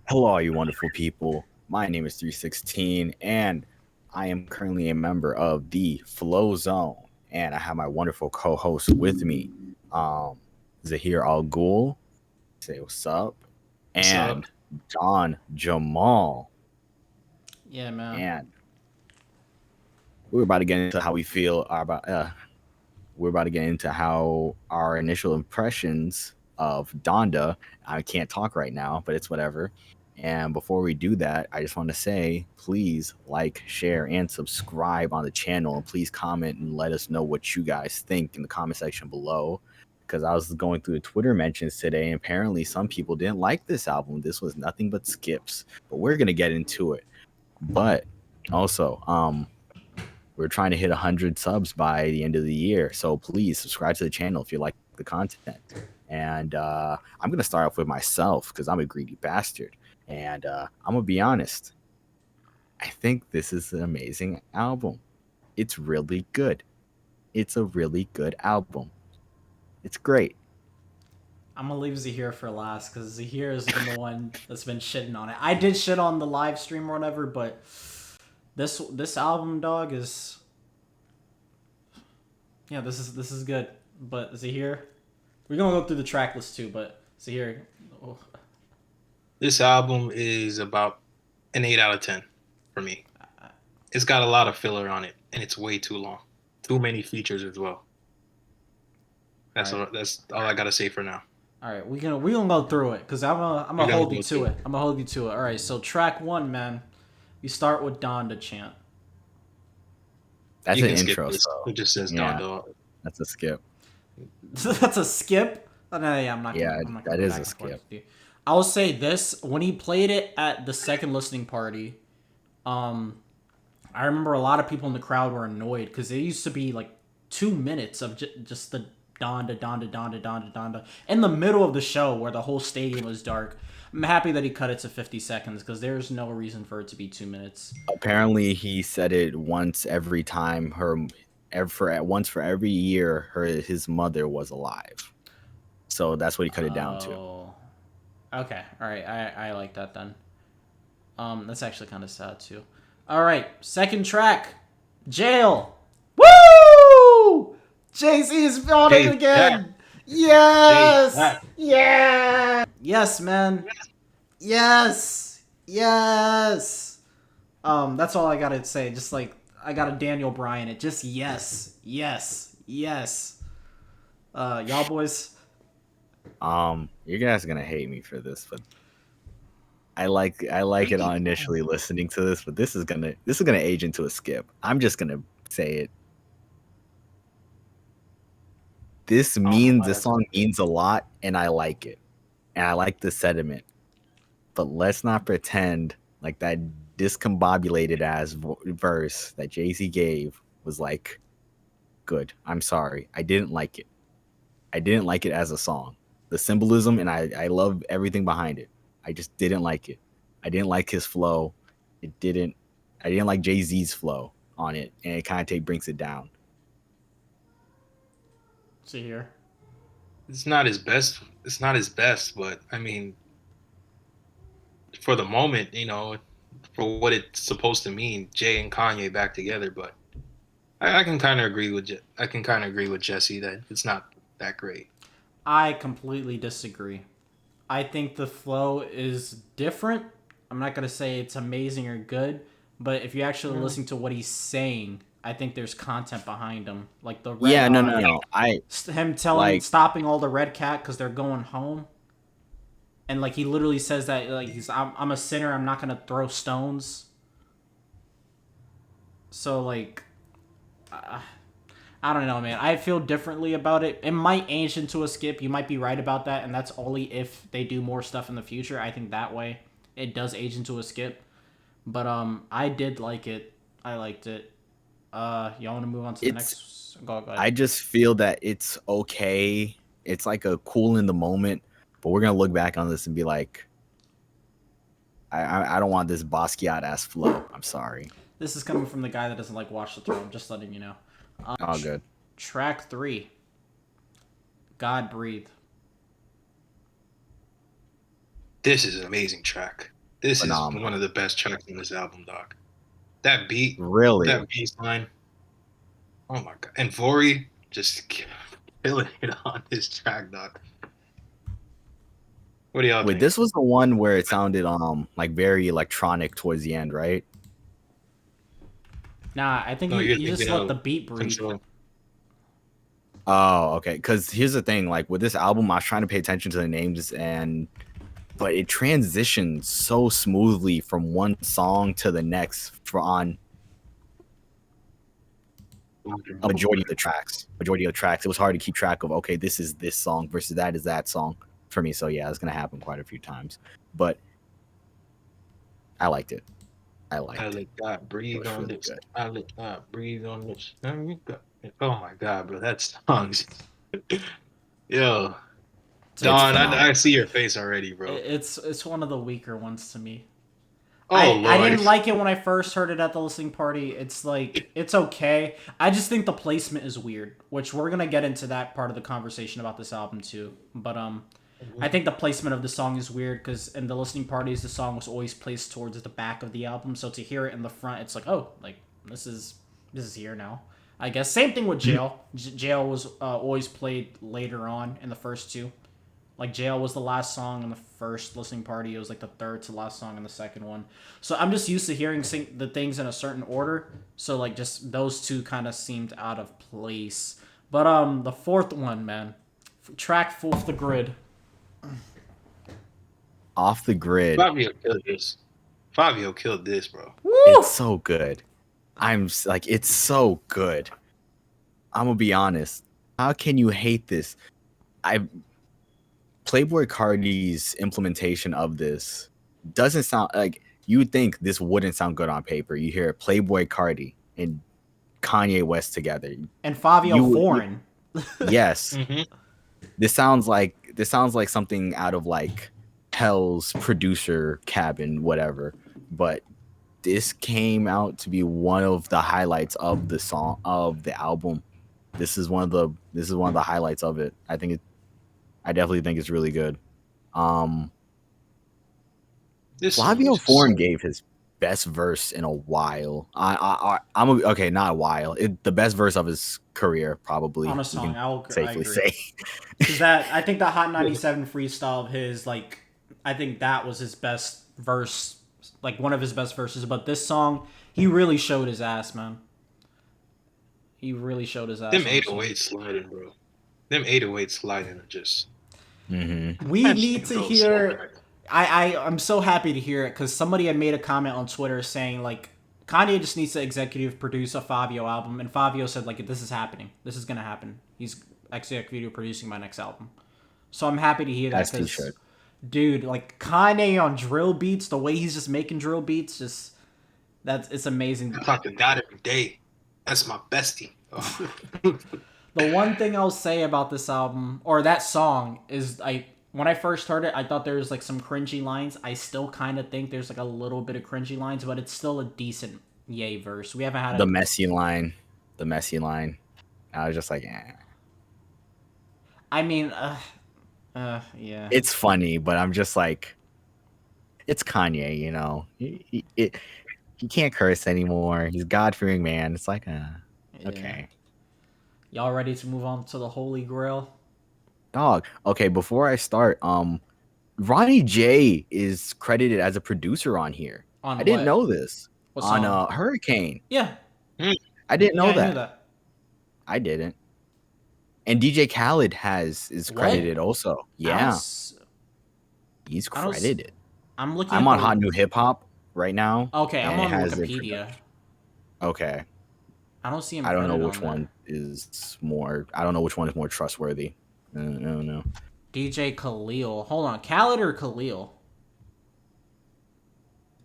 Hello, all you wonderful people. My name is 316, and I am currently a member of the Flozone, and I have my wonderful co-host with me, um, Zahir Al Ghul. Say what's up, What's up? and Don Jamal, Yeah, man. and we're about to get into how we feel about. We're about to get into how our initial impressions of Donda. I can't talk right now, but it's whatever. And before we do that, I just want to say, please like, share, and subscribe on the channel. And please comment and let us know what you guys think in the comment section below. Because I was going through the Twitter mentions today, and apparently some people didn't like this album. This was nothing but skips. But we're gonna get into it. But also, we're trying to hit 100 subs by the end of the year. So please subscribe to the channel if you like the content. And I'm going to start off with myself because I'm a greedy bastard. And I'm going to be honest. I think this is an amazing album. It's really good. It's a really good album. It's great. I'm gonna leave Zahir for last because Zahir has been the one that's been shitting on it. I did shit on the live stream or whatever, but this album, dog, is this is good. But Zahir, we're gonna go through the track list too. But Zahir, oh, This album is about an 8 out of 10 for me. It's got a lot of filler on it, and it's way too long. Too many features as well. That's all I gotta say for now. all right, we gonna go through it because I'm gonna We're gonna hold you go to through it. it. I'm gonna hold you to it. All right, so track one, man. We start with Donda Chant. That's You an can skip intro, this. so It just says yeah, Donda. that's a skip. That's a skip. Oh, no, yeah, Yeah, I'm not gonna that go is back a and forth skip. with you. I will say this: when he played it at the second listening party, um, I remember a lot of people in the crowd were annoyed because it used to be like 2 minutes of just the Donda, Donda, Donda, Donda, Donda in the middle of the show where the whole stadium was dark. I'm happy that he cut it to 50 seconds because there's no reason for it to be 2 minutes. Apparently, he said it once every time once for every year his mother was alive. So that's what he cut it down to. Oh, okay, all right, I like that then. That's actually kind of sad too. All right, second track, Jail. Woo! Jay-Z is on it Jay Pack. again. Jay Yes, Pack. yes, man. Yes, yes. That's all I gotta say. Just like I got a Daniel Bryan. It just yes, yes, yes. Y'all boys. You guys are gonna hate me for this, but I like it on initially listening to this, but this is gonna age into a skip. I'm just gonna say it. This song means a lot, and I like it, and I like the sentiment. But let's not pretend like that discombobulated ass verse that Jay Z gave was like good. I'm sorry, I didn't like it. I didn't like it as a song. The symbolism and I love everything behind it. I just didn't like it. I didn't like his flow. It didn't. I didn't like Jay Z's flow on it, and it kind of brings it down. See here. It's not his best. It's not his best, but I mean, for the moment, for what it's supposed to mean, Jay and Kanye back together. But I can kind of agree with I can kind of agree with Jesse that it's not that great. I completely disagree. I think the flow is different. I'm not gonna say it's amazing or good, but if you actually listen to what he's saying, I think there's content behind him, like the red, Yeah, no. I him telling, like. stopping all the red cat because they're going home, and like he literally says that like I'm a sinner. I'm not gonna throw stones. So like, I don't know, man. I feel differently about it. It might age into a skip. You might be right about that, and that's only if they do more stuff in the future. I think that way it does age into a skip. But I did like it. I liked it. Y'all want to move on to the It's. next? Go ahead. I just feel that it's okay. It's like a cool in the moment, but we're gonna look back on this and be like, I don't want this Basquiat ass flow. I'm sorry. This is coming from the guy that doesn't like Watch the Throne. Just letting you know. All good. Track 3. God Breathe. This is an amazing track. This is phenomenal. one of the best tracks on this album, dog. That beat, Really? that bass line. Oh my god! And Vori just killing it on this track, dog. What do y'all Wait, think? this was the one where it sounded like very electronic towards the end, right? Nah, I think No, you you're just thinking let of the beat breathe. Control. Oh, okay. Because here's the thing, like with this album, I was trying to pay attention to the names, but it transitions so smoothly from one song to the next a majority of the tracks. It was hard to keep track of. Okay, this is this song versus that is that song for me. So yeah, it's gonna happen quite a few times, but I liked it. I let God breathe on really this. good. I let God breathe on this. Oh my god, bro, that song's yo. Don, phenomenal. I see your face already, bro. It's one of the weaker ones to me. Oh I Lord. didn't like it when I first heard it at the listening party. It's like it's okay. I just think the placement is weird, which we're gonna get into that part of the conversation about this album too. But I think the placement of the song is weird because in the listening parties the song was always placed towards the back of the album. So to hear it in the front, it's like, oh, like this is here now. I guess same thing with Jail. Jail was always played later on in the first two. Like Jail was the last song in the first listening party. It was like the third to last song in the second one. So I'm just used to hearing the things in a certain order. So like just those two kind of seemed out of place. But the fourth one, man, track full off the grid. Off the grid. Fabio killed this. Fabio killed this, bro. Woo! It's so good. It's so good. I'm gonna be honest. How can you hate this? Playboy Cardi's implementation of this doesn't sound like you would think this wouldn't sound good on paper. You hear Playboy Cardi and Kanye West together. And Fabio Foreign. Yes. Mm-hmm. This sounds like something out of like Hell's producer cabin, whatever. But this came out to be one of the highlights of the album. This is one of the highlights of it. I definitely think it's really good. Flavio Foreign gave his best verse in a while. Okay, not a while. The best verse of his career, probably. On a song, I safely agree. say. Because I think the Hot 97 freestyle of his, like, I think that was his best verse, like one of his best verses. But this song, he really showed his ass, man. He really showed his ass. Them 808 sliding, bro. Them 808 sliding are just. Mm-hmm. We need to hear. I'm so happy to hear it because somebody had made a comment on Twitter saying like Kanye just needs to executive produce a Fabio album, and Fabio said like this is happening. This is gonna happen. He's executive producing my next album. So I'm happy to hear that because, dude, like Kanye on drill beats, the way he's just making drill beats, it's amazing. I talk to God every day. That's my bestie. Oh. The one thing I'll say about this album or that song is when I first heard it, I thought there was like some cringy lines. I still kind of think there's like a little bit of cringy lines, but it's still a decent Ye verse. We haven't had the messy line. I was just like, eh. I mean, yeah. It's funny, but I'm just like, it's Kanye, you know. He can't curse anymore. He's a God-fearing man. It's like, okay. Y'all ready to move on to the Holy Grail? Dog. Okay, before I start, Ronnie J is credited as a producer on here. I didn't know this. What song? On Hurricane. Yeah. I didn't know that. I knew that. I didn't. And DJ Khaled is credited also. Yeah. He's credited. I'm looking. I'm on Hot New Hip Hop right now. Okay, I'm on Wikipedia. Okay. I don't see him. I don't know which one is more. I don't know which one is more trustworthy. I don't know. DJ Khalil. Hold on, Khaled or Khalil?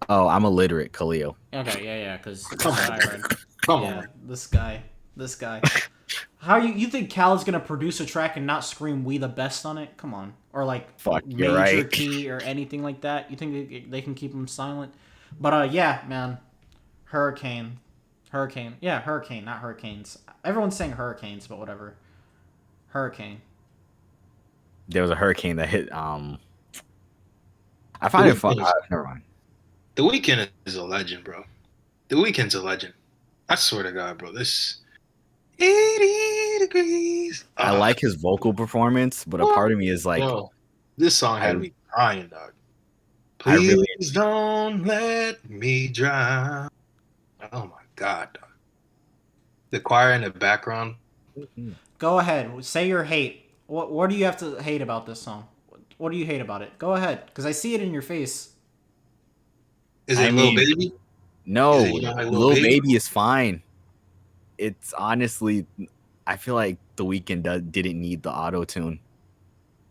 Oh, I'm illiterate, Khalil. Okay, yeah, because Come on, this guy. How you think Khaled's gonna produce a track and not scream "We the best" on it? Come on, or like Major Key or anything like that? You think they can keep him silent? But yeah, man, Hurricane, yeah, Hurricane, not Hurricanes. Everyone's saying Hurricanes, but whatever. Hurricane. There was a hurricane that hit. I find it fun. Never mind. The Weeknd is a legend, bro. The Weeknd's a legend. I swear to God, bro. This 80 degrees. I like his vocal performance, but a What? part of me is like, Yo, this song I had me crying, dog. I really Please don't let me drown. Oh my God, dog. The choir in the background. Go ahead. Say your hate. What do you have to hate about this song? What do you hate about it? Go ahead, because I see it in your face. Is I it Lil mean, Baby? no, Is it, you know, like Lil Lil Baby? Baby is fine. It's honestly, I feel like The Weeknd didn't need the auto tune.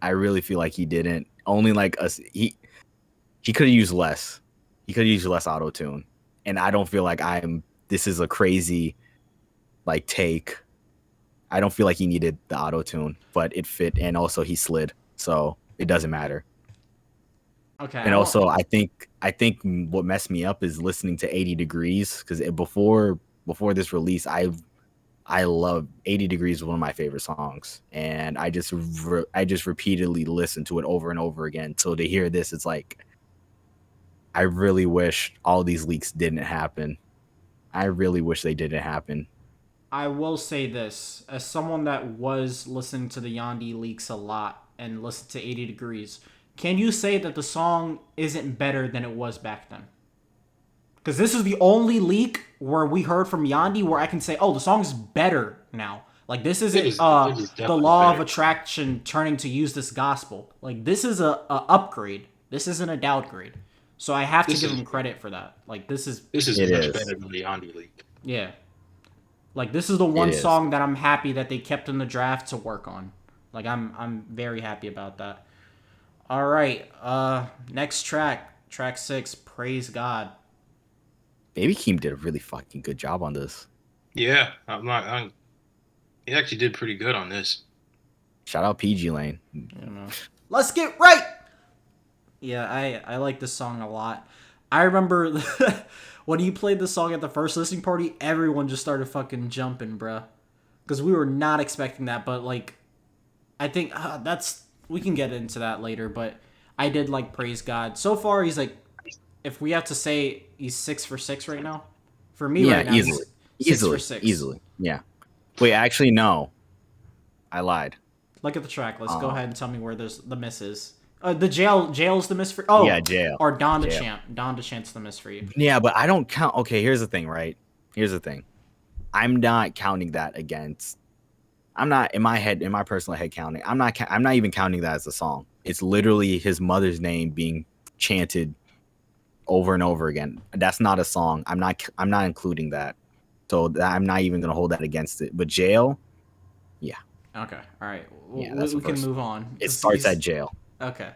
I really feel like he didn't. Only like us, he could have used less. He could have used less auto tune, and I don't feel like This is a crazy like take. I don't feel like he needed the auto tune, but it fit, and also he slid, so it doesn't matter. Okay. And also, I think what messed me up is listening to 80 Degrees, because before this release, I love 80 Degrees was one of my favorite songs, and I just repeatedly listened to it over and over again. So to hear this, it's like I really wish all these leaks didn't happen. I really wish they didn't happen. I will say this, as someone that was listening to the Yandi leaks a lot and listened to 80 Degrees, can you say that the song isn't better than it was back then? Because this is the only leak where we heard from Yandi where I can say, oh, the song's better now. Like, this isn't It is the definitely law of better. attraction turning to use this gospel. Like, this is a upgrade. This isn't a downgrade. So I have to give him credit for that. Like, this is This is It much is. better than the Yandi leak. yeah. Like, this is the one It is. song that I'm happy that they kept in the draft to work on. Like, I'm very happy about that. All right. Next track 6, Praise God. Baby Keem did a really fucking good job on this. Yeah, he actually did pretty good on this. Shout out PG Lane. You know. Let's get right. Yeah, I like this song a lot. I remember when he played this song at the first listening party, everyone just started fucking jumping, bruh. Because we were not expecting that, but like, I think we can get into that later, but I did like Praise God. So far, he's like, if we have to say he's 6 for 6 right now, for me Yeah, right now, easily. he's 6 for 6. Easily. Yeah. Wait, actually, no. I lied. Look at the track. Let's go ahead and tell me where there's the miss is. The jail's the miss for. Oh, Yeah, jail. Or Donda Jail. Chant. Donda Chant's the miss for you. Yeah, but I don't count. Okay, here's the thing, right? Here's the thing. I'm not counting that against. I'm not in my personal head counting. I'm not even counting that as a song. It's literally his mother's name being chanted over and over again. That's not a song. I'm not including that. So I'm not even gonna hold that against it. But jail, yeah. Okay. All right. Yeah, We can move on. It starts at jail. Okay.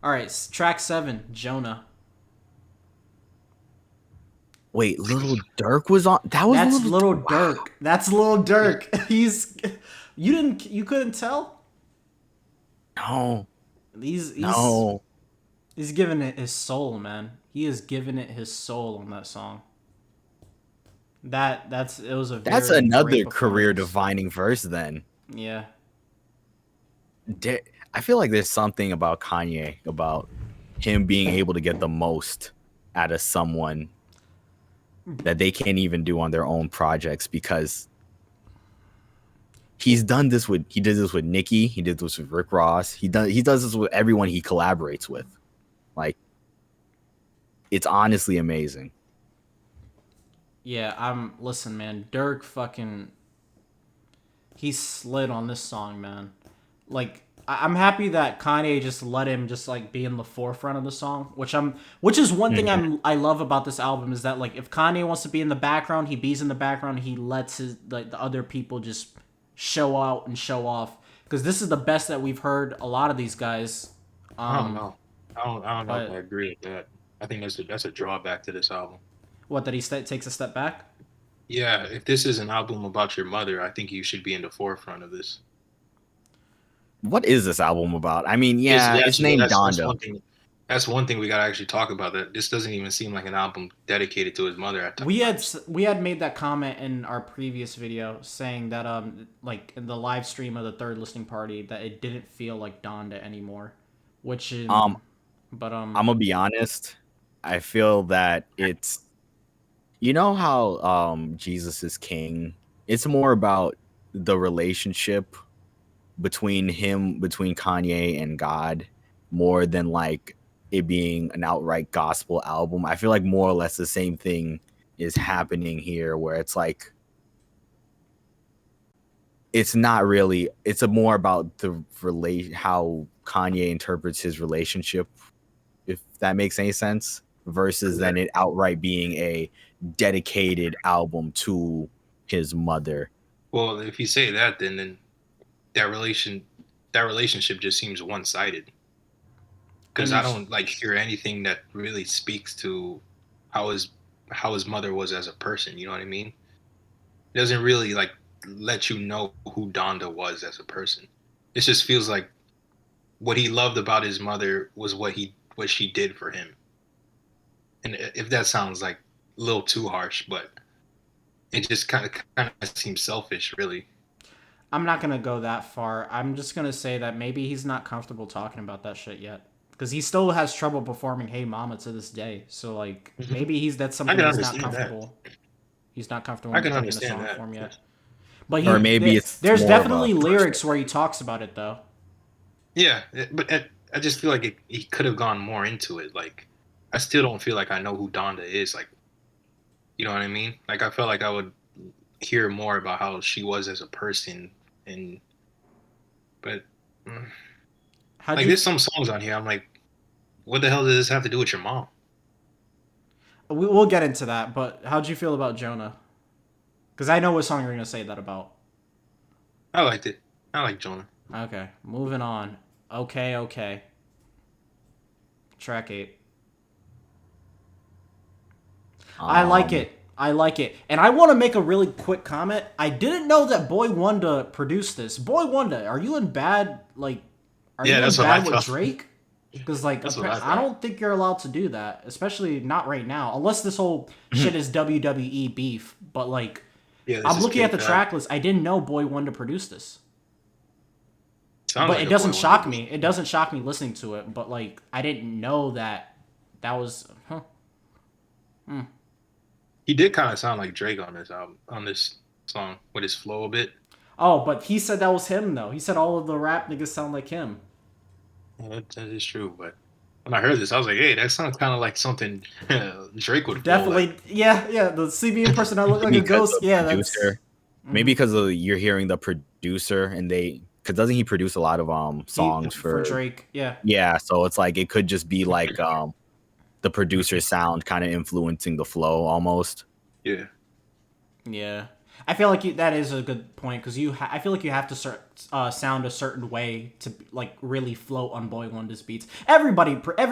All right. Track 7, Jonah. Wait, Little Dirk was on. That's Little Dirk. That's Little Dirk. You couldn't tell? No. He's No. He's giving it his soul, man. He is giving it his soul on that song. That's Another career defining verse then. Yeah. I feel like there's something about Kanye, about him being able to get the most out of someone that they can't even do on their own projects, because he did this with Nicki, he did this with Rick Ross, he does this with everyone he collaborates with. Like, it's honestly amazing. Yeah, listen, man, Dirk he slid on this song, man. Like, I'm happy that Kanye just let him just like be in the forefront of the song, which is one thing I love about this album, is that like if Kanye wants to be in the background, he bees in the background, he lets the other people just show out and show off, because this is the best that we've heard a lot of these guys. I don't know. I don't know if I agree with that. I think that's a drawback to this album. What, that he takes a step back? Yeah, if this is an album about your mother, I think you should be in the forefront of this. What is this album about? I mean, yeah, it's named Donda. That's one thing we gotta actually talk about. That this doesn't even seem like an album dedicated to his mother. At we had made that comment in our previous video, saying that like in the live stream of the third listening party, that it didn't feel like Donda anymore, which but I'm gonna be honest. I feel that it's, you know how Jesus is king. It's more about the relationship between Kanye and God, more than like it being an outright gospel album. I feel like more or less the same thing is happening here, where it's like it's not really. It's a more about the how Kanye interprets his relationship, if that makes any sense, versus than it outright being a dedicated album to his mother. Well, if you say that, then that relationship just seems one sided. Because I don't like hear anything that really speaks to how his mother was as a person. You know what I mean? It doesn't really like let you know who Donda was as a person. It just feels like what he loved about his mother was what she did for him. And if that sounds like a little too harsh, but it just kind of seems selfish, really. I'm not gonna go that far. I'm just gonna say that maybe he's not comfortable talking about that shit yet, because he still has trouble performing "Hey Mama" to this day. So like maybe that's something he's not comfortable. He's not comfortable in putting in a song form yet. But or maybe there's definitely lyrics where he talks about it though. Yeah, but I just feel like he could have gone more into it. Like, I still don't feel like I know who Donda is. Like, you know what I mean? Like, I felt like I would hear more about how she was as a person, but like, there's some songs on here. I'm like, what the hell does this have to do with your mom? We'll get into that. But how'd you feel about Jonah? Because I know what song you're gonna say that about. I liked it. I like Jonah. Okay, moving on. Okay. Track 8. I like it. And I want to make a really quick comment. I didn't know that Boy Wonder produced this. Boy Wonder, are you in bad, like, are you in bad with Drake? Because, like, I don't think you're allowed to do that, especially not right now, unless this whole shit is WWE beef. But, like, I'm looking at the track list. I didn't know Boy Wonder produced this. But it doesn't shock me. It doesn't shock me listening to it. But, like, I didn't know that was... He did kind of sound like Drake on this album, on this song, with his flow a bit. Oh, but he said that was him, though. He said all of the rap niggas sound like him. Yeah, that is true, but when I heard this, I was like, hey, that sounds kind of like something Drake would definitely like. Yeah, the CB person that looked like a ghost. Yeah, that's... Maybe because you're hearing the producer, and because doesn't he produce a lot of songs for Drake? Yeah, so it's like it could just be like the producer's sound kind of influencing the flow almost. Yeah. I feel like that is a good point, because I feel like you have to sound a certain way to like really float on Boy Wonder's beats. Every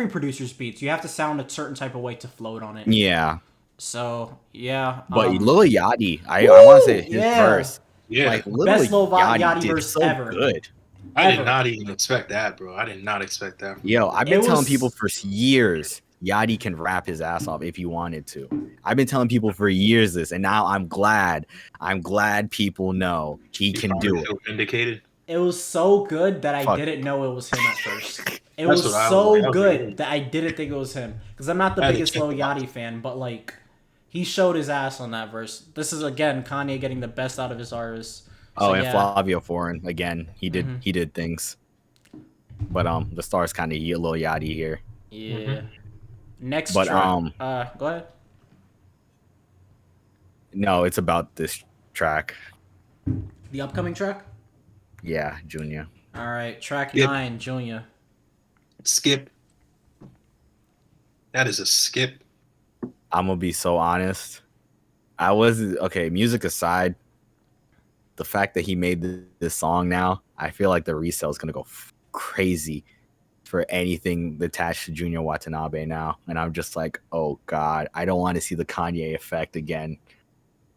producer's beats, you have to sound a certain type of way to float on it. Yeah. So yeah. But Lil Yachty, I want to say his verse. Yeah. Like best Lil Yachty verse so ever. Good. I did not even expect that, bro. I did not expect that. Yo, I've been telling people for years, Yachty can rap his ass off if he wanted to. I've been telling people for years this, and now I'm glad people know he can do it. Vindicated. It was so good that I didn't know it was him at first. It was so good that I didn't think it was him, because I'm not the biggest Lil Yachty fan, but like he showed his ass on that verse. This is again Kanye getting the best out of his artists. So, and Flavio Foreign again, he did things, but the star's kind of Lil Yachty here. Yeah. Next track. Go ahead. No, it's about this track. The upcoming track? Yeah, Junya. All right, track 9, Junya. Skip. That is a skip. I'm gonna be so honest. Music aside, the fact that he made this song now, I feel like the resale is gonna go crazy for anything attached to Junya Watanabe now, and I'm just like, oh god, I don't want to see the Kanye effect again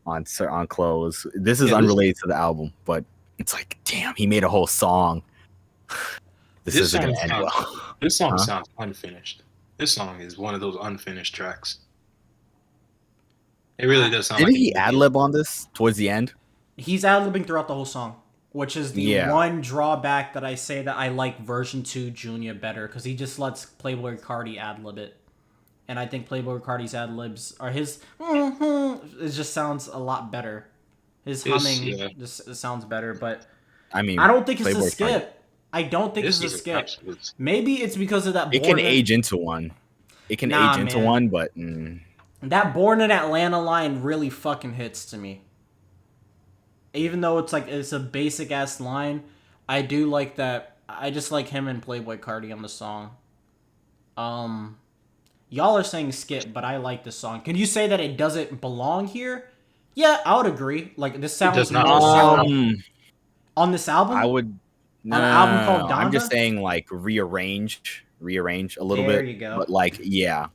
on clothes. This is unrelated to the album, but it's like, damn, he made a whole song. This isn't gonna end well. This song sounds unfinished. This song is one of those unfinished tracks. It really does sound. Didn't he ad-lib on this towards the end? He's ad-libbing throughout the whole song, which is the one drawback that I say that I like version 2 Junya better, because he just lets Playboy Cardi ad-lib it. and I think Playboi Carti's ad libs are his. It just sounds a lot better. His humming just sounds better, but I mean, I don't think it's a Playboi Carti. skip. I don't think This it's a is an skip. absolute. Maybe it's because of that. It can age into one. It can Nah, age into man. one, but That Born in Atlanta line really fucking hits to me. Even though it's a basic ass line, I do like that. I just like him and Playboi Carti on the song. Y'all are saying skip, but I like this song. Can you say that it doesn't belong here? Yeah, I would agree. Like this sounds does not more belong. on this album. I would. No, On an album called I'm just Donda? saying, like rearrange a little There bit. you go. But like, yeah,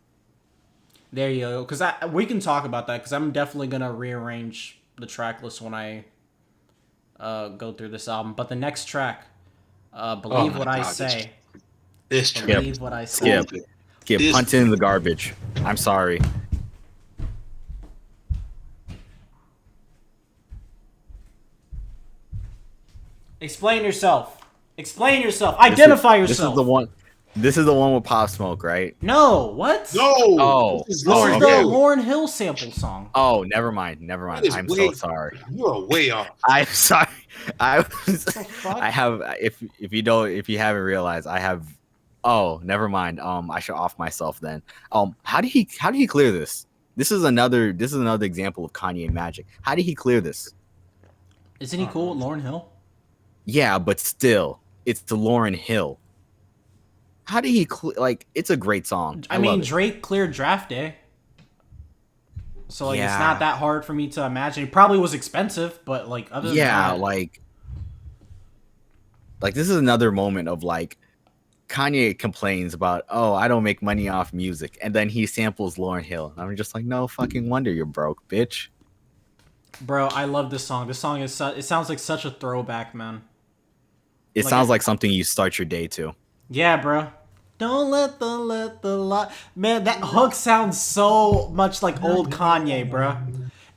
There you go. Because we can talk about that. Because I'm definitely gonna rearrange the track list when I go through this album. But the next track, believe my what I God, say. This track. Believe what I say. skip, get This- punted in the garbage. I'm sorry. Explain yourself. Explain yourself. Identify yourself. This is the one. This is the one with Pop Smoke, right? No, what? No. Oh. This is This Lauren is okay. the Hill. Lauryn Hill sample song. Oh, never mind. That is I'm way- so sorry. You are way off. I'm sorry. I was. the fuck? I have. If you haven't realized, I have. Oh, never mind. I should off myself then. How did he clear this? This is another example of Kanye magic. How did he clear this? Isn't he cool with Lauryn Hill? Yeah, but still, it's the Lauryn Hill. How did he it's a great song. I love mean, it. Drake cleared Draft Day. So, like, it's Yeah. not that hard for me to imagine. It probably was expensive, but, like, other than Yeah, that... like this is another moment of like Kanye complains about, oh, I don't make money off music, and then he samples Lauryn Hill. And I'm just like, no fucking wonder you're broke, bitch. Bro, I love this song. This song is... it sounds like such a throwback, man. It Like sounds like something you start your day to. Yeah, bro. Don't let the light... Man, that hook sounds so much like old Kanye, bro.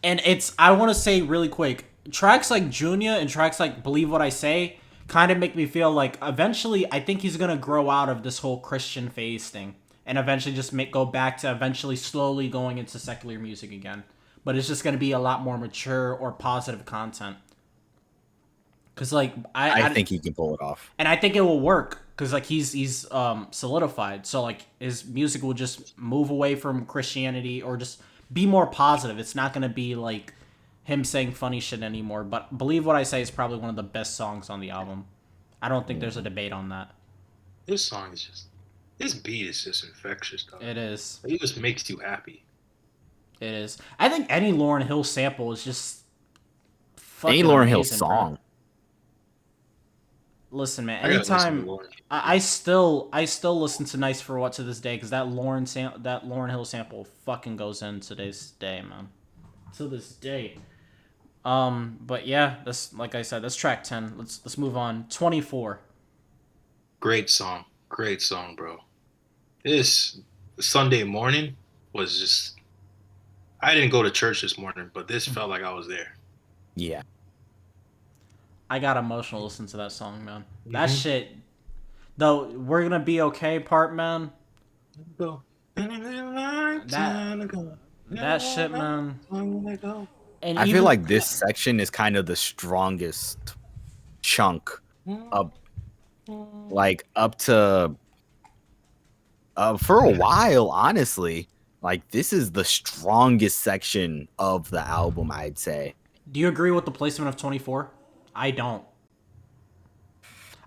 And it's... I want to say really quick, tracks like Junya and tracks like Believe What I Say kind of make me feel like eventually I think he's going to grow out of this whole Christian phase thing and eventually just go back to eventually slowly going into secular music again. But it's just going to be a lot more mature or positive content. Because, like, I think he can pull it off. and I think it will work because like he's solidified. So like his music will just move away from Christianity or just be more positive. It's not gonna be like him saying funny shit anymore. But Believe What I Say is probably one of the best songs on the album. I don't think there's a debate on that. This song is just. This beat is just infectious, dog. It is. It just makes you happy. It is. I think any Lauryn Hill sample is just fucking Any Lauryn Hill amazing, bro. song. Listen, man. I gotta listen to Anytime Lauryn. I still listen to Nice for What to this day because that Lauryn Hill sample fucking goes in today's day, man. To this day. But yeah, that's like I said, that's track 10. Let's move on. 24. Great song, bro. This Sunday morning was just. I didn't go to church this morning, but this felt like I was there. Yeah. I got emotional listening to that song, man. Mm-hmm. That shit, though, We're Gonna Be Okay part, man. That shit, man. And I feel even- like this section is kind of the strongest chunk of like up to for a while, honestly. Like this is the strongest section of the album, I'd say. Do you agree with the placement of 24? I don't.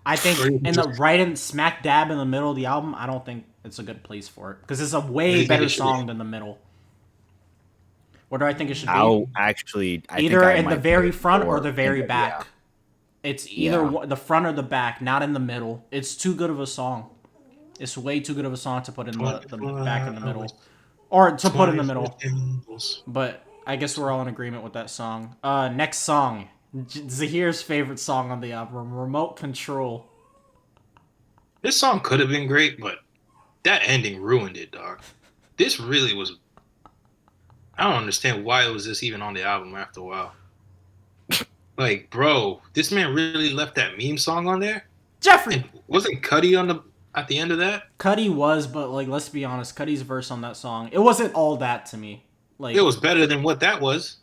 I think right in smack dab in the middle of the album, I don't think it's a good place for it because it's a way think better it should be? song than the middle. What do I think it should be? I Either think I in the might very put it front or more the very in the- back. yeah. It's either Yeah. the front or the back, not in the middle. It's too good of a song. It's way too good of a song to put in the back in the middle. Or to put in the middle. But I guess we're all in agreement with that song. Next song. Zahir's favorite song on the album, Remote Control. This song could have been great, but that ending ruined it, dog. This really was. I don't understand why it was this even on the album after a while. Like, bro, this man really left that meme song on there? Jeffrey! And wasn't Cuddy on the. at the end of that. Cudi was, but like let's be honest, Cudi's verse on that song, it wasn't all that to me. Like It was better than what that was.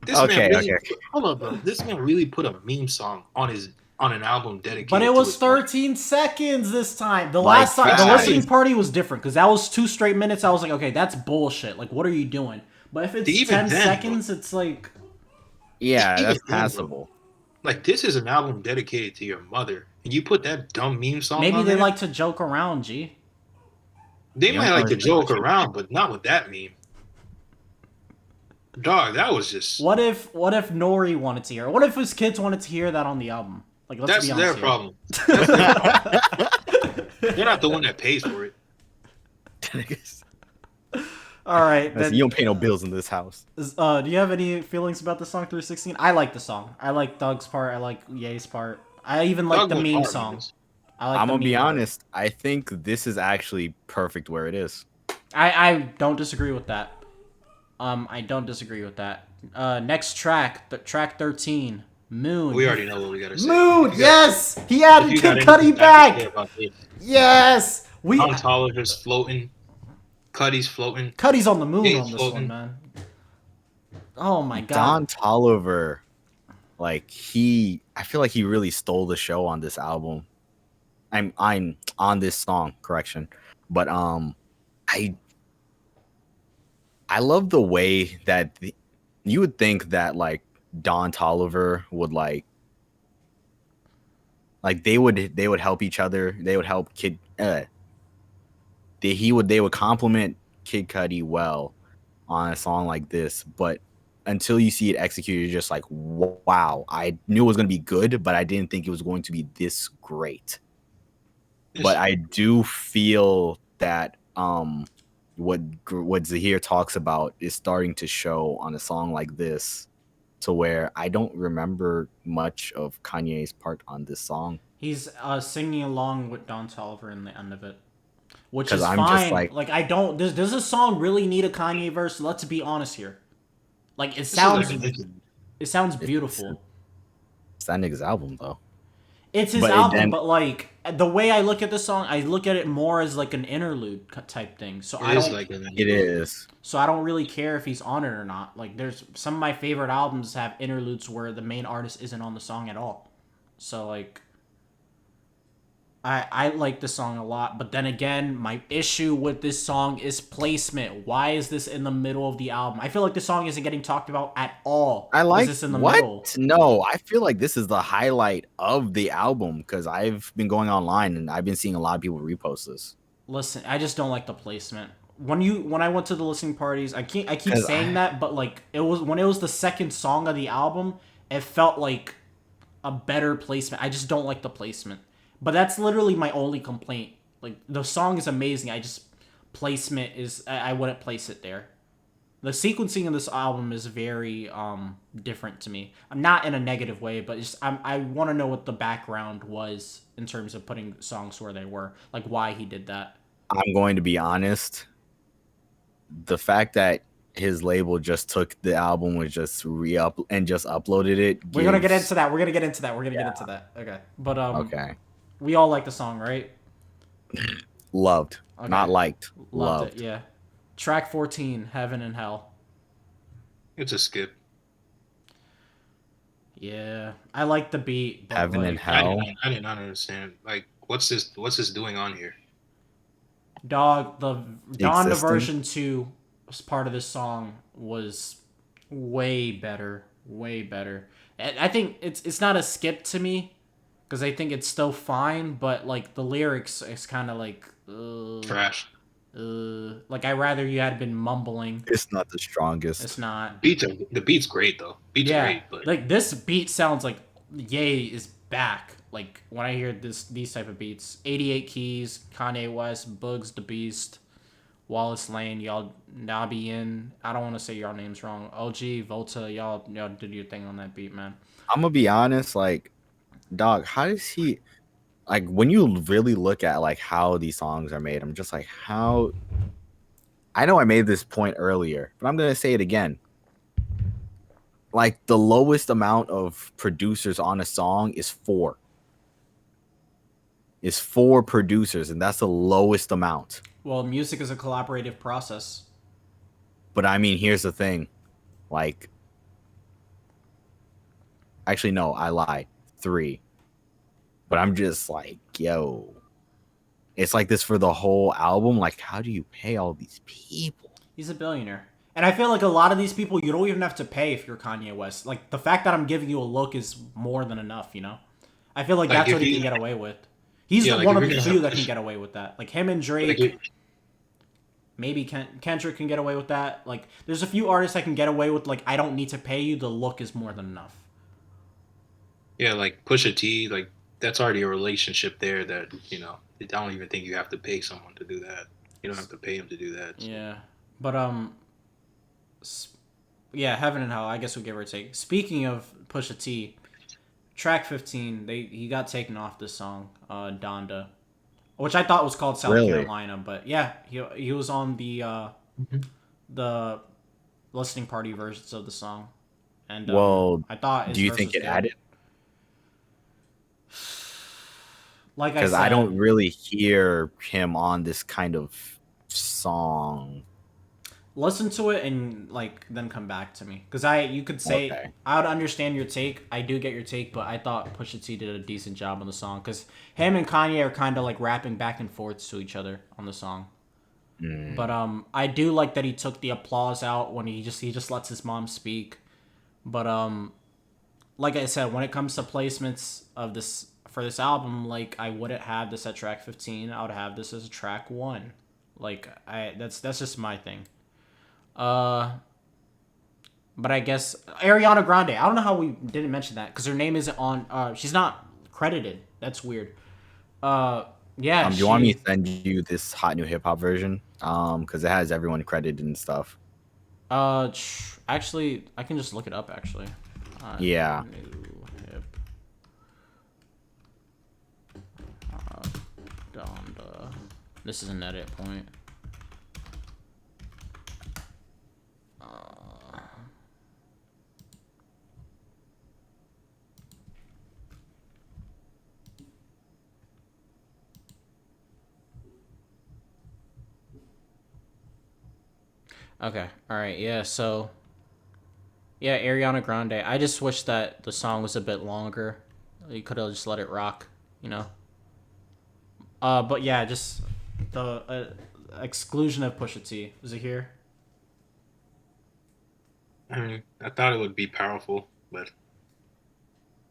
This man Okay, really okay. hold on, bro. This man really put a meme song on an album dedicated. but it to was his mother. 13 seconds this time. The Like, last time, the facts. listening party was different because that was 2 straight minutes. I was like, okay, that's bullshit. Like, what are you doing? But if it's Even 10 then, seconds, it's like, Yeah, Even that's then, bro. passable. Like this is an album dedicated to your mother, and you put that dumb meme song. maybe on they there? like to joke around, G. They Young might like to Thug is joke like- around, but not with that meme. Dog, that was just What if Nori wanted to hear? What if his kids wanted to hear that on the album? Like, let's that's be their honest here. problem. That's their problem. They're not the one that pays for it. All right, That's- then, you don't pay no bills in this house. do you have any feelings about the song 316? I like the song. I like Doug's part. I like Ye's part. I even like Doug the went meme hard on song. this. I like I'm the gonna be meme part. honest. I think this is actually perfect where it is. I don't disagree with that. I don't disagree with that. Next track, track 13, Moon. We already know what we gotta say. Moon, If you got- yes, he if added you got Kid Cudi anything bad to say back. about this, Yes, we. Tom Tolliver's floating, Cudi's floating. Cudi's on the moon He's on this floating. one, man. Oh my god. Don Tolliver, like I feel like he really stole the show on this album. I'm on this song, correction, but I love the way that you would think that like Don Tolliver would like they would help each other. They would help they would compliment Kid Cudi well on a song like this, but until you see it executed, you're just like, wow, I knew it was going to be good, but I didn't think it was going to be this great. But I do feel that what Zahir talks about is starting to show on a song like this, to where I don't remember much of Kanye's part on this song. He's singing along with Don Tolliver in the end of it, which 'Cause is I'm just fine. like- I don't. Does this song really need a Kanye verse? Let's be honest here. Like it This is sounds, like- it sounds beautiful. It's that nigga's album though. It's his But album, then- but like the way I look at this song, I look at it more as like an interlude type thing. So I It is don't. like an It is. So I don't really care if he's on it or not. Like there's some of my favorite albums have interludes where the main artist isn't on the song at all. So like I like this song a lot, but then again, my issue with this song is placement. Why is this in the middle of the album? I feel like this song isn't getting talked about at all. I like Is this in the what? middle? No, I feel like this is the highlight of the album because I've been going online and I've been seeing a lot of people repost this. Listen, I just don't like the placement. When I went to the listening parties, I keep 'Cause saying that, but like it was the second song of the album, it felt like a better placement. I just don't like the placement. But that's literally my only complaint. Like the song is amazing. Placement is I wouldn't place it there. The sequencing of this album is very different to me. I'm not in a negative way, but just I want to know what the background was in terms of putting songs where they were, like why he did that. I'm going to be honest. The fact that his label just took the album and just uploaded it. We're gonna get gives- into that. We're gonna get into that. Okay, but Okay. we all like the song, right? Loved. Okay. Not liked. Loved it. Yeah. Track 14, Heaven and Hell. It's a skip. Yeah, I like the beat. But Heaven and like, Hell. I did not understand. Like, what's this doing on here? Dog, the Donda Existing. version 2 was part of this song was way better. Way better. I think it's not a skip to me because I think it's still fine, but like the lyrics is kind of like Trash. like I rather you had been mumbling. It's not the strongest. It's not. The beat's great though. Beat's Yeah, great, but like this beat sounds like Ye is back. Like when I hear these type of beats, 88 Keys, Kanye West, Bugs the Beast, Wallace Lane, y'all Nabi in. I don't want to say your names wrong. OG Volta, y'all did your thing on that beat, man. I'm gonna be honest, like, dog, how does he like when you really look at like how these songs are made, I'm just like, how I know I made this point earlier, but I'm gonna say it again. Like the lowest amount of producers on a song is 4. is 4 producers, and that's the lowest amount. Well, music is a collaborative process. But I mean, here's the thing. Like, actually, no, I lied. 3. But I'm just like, yo, it's like this for the whole album. Like, how do you pay all these people? He's a billionaire. And I feel like a lot of these people, you don't even have to pay if you're Kanye West. Like, the fact that I'm giving you a look is more than enough, you know? I feel like that's what he can get away with. He's one of the few that can get away with that. Like, him and Drake, maybe Kendrick can get away with that. Like, there's a few artists that can get away with, like, I don't need to pay you, the look is more than enough. Yeah, like Pusha T, like, that's already a relationship there that, you know, I don't even think you have to pay someone to do that. You don't have to pay him to do that. So. Yeah. But, yeah, Heaven and Hell, I guess we'll give or take. Speaking of Pusha T, track 15, he got taken off this song, Donda, which I thought was called South Carolina, but yeah, he was on the listening party versions of the song, and I thought his do you verse think was it good. added? Like I said, because I don't really hear him on this kind of song. listen to it and like then come back to me, because you could say I would understand your take. I do get your take, but I thought Pusha T did a decent job on the song, because him and Kanye are kind of like rapping back and forth to each other on the song. But I do like that he took the applause out when he just lets his mom speak. But like I said, when it comes to placements of this for this album, like, I wouldn't have this at track 15. I would have this as a track 1. Like, that's just my thing. But I guess Ariana Grande. I don't know how we didn't mention that, because her name isn't on. She's not credited. That's weird. Yeah. Do you want me to send you this hot new hip hop version? Because it has everyone credited and stuff. Actually, I can just look it up. Actually. Yeah. New hip. Donda. This is an edit point. Okay. All right. Yeah. So. Yeah, Ariana Grande. I just wish that the song was a bit longer. You could have just let it rock, you know. But yeah, just the exclusion of Pusha T. Is it here? I mean, I thought it would be powerful, but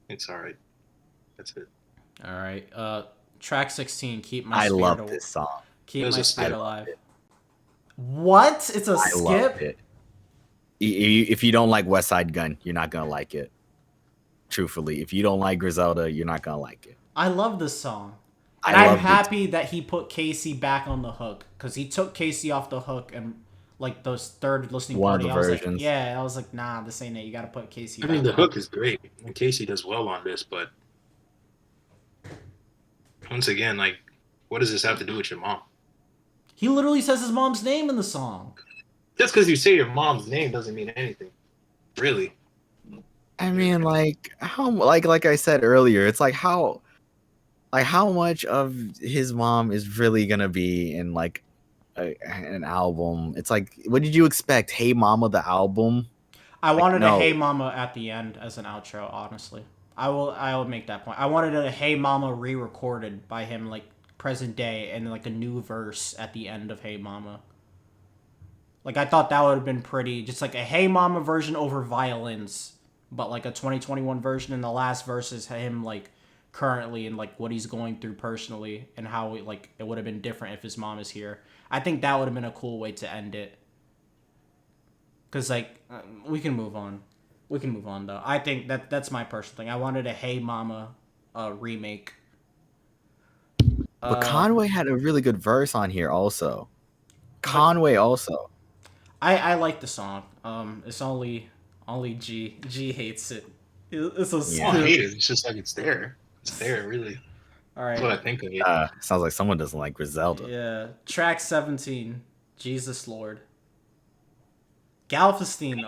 it's all right. That's it. All right. Track 16. Keep my. I spirit love this song. Keep my spirit alive. What? It's a skip. I love it. If you don't like West Side Gun, you're not gonna like it. Truthfully, if you don't like Griselda, you're not gonna like it. I love this song. And I'm happy that he put Casey back on the hook, because he took Casey off the hook and like those third listening party. I was like, yeah, I was like, nah, this ain't it. You got to put Casey. I mean, the hook is great, and Casey does well on this, but once again, like, what does this have to do with your mom? He literally says his mom's name in the song. Just because you say your mom's name doesn't mean anything, really. I mean, like I said earlier, it's like how much of his mom is really gonna be in like an album? It's like, what did you expect? Hey Mama, the album? I wanted a Hey Mama at the end as an outro. Honestly, I will make that point. I wanted a Hey Mama re-recorded by him, like present day, and like a new verse at the end of Hey Mama. Like, I thought that would have been pretty, just like a Hey Mama version over violins, but like a 2021 version, and the last verse is him like currently and like what he's going through personally, and how it would have been different if his mom is here. I think that would have been a cool way to end it. Cause like we can move on though. I think that's my personal thing. I wanted a Hey Mama remake. But Conway had a really good verse on here also. Conway also. I like the song. It's only G hates it. It's so stupid. I hate it. It's just like it's there. It's there, really. All right. That's what I think of it. Sounds like someone doesn't like Griselda. Yeah. Track 17. Jesus Lord. Galveston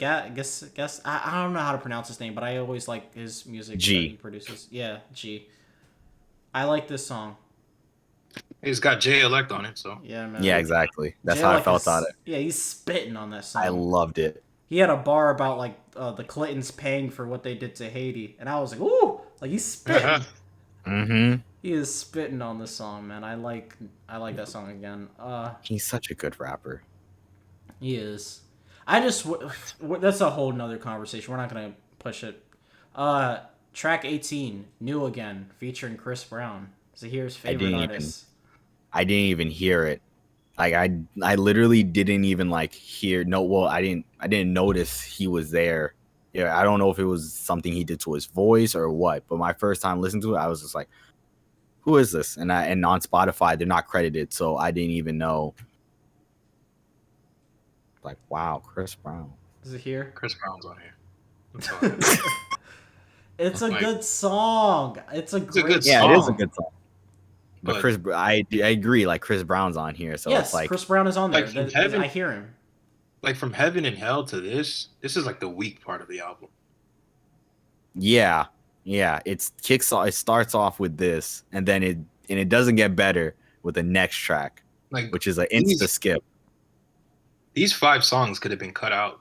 guess I don't know how to pronounce his name, but I always like his music that he produces. Yeah, G. I like this song. It's got Jay Elect on it, so Yeah, man. Yeah, exactly. That's Jay, how I like, felt on it. Yeah, he's spitting on that song. I loved it. He had a bar about like the Clintons paying for what they did to Haiti, and I was like, ooh, like he's spitting. Mm-hmm. He is spitting on this song, man. I like that song again. He's such a good rapper. He is. I just that's a whole nother conversation. We're not gonna push it. Track 18, New Again, featuring Chris Brown. Zahir's favorite artist. I didn't even hear it. Like I literally didn't even like hear. No, well, I didn't notice he was there. Yeah, I don't know if it was something he did to his voice or what. But my first time listening to it, I was just like, "Who is this?" And on Spotify, they're not credited, so I didn't even know. Like, wow, Chris Brown. Zahir. Chris Brown's on here. It's a good song. It's a great song. Yeah, it is a good song. But But I agree. Like Chris Brown's on here, so yes, it's like Chris Brown is on there. Like, from Heaven- I hear him. like from Heaven and Hell to this is like the weak part of the album. yeah. It starts off with this, and then it doesn't get better with the next track, Like which is an insta skip. these 5 songs could have been cut out.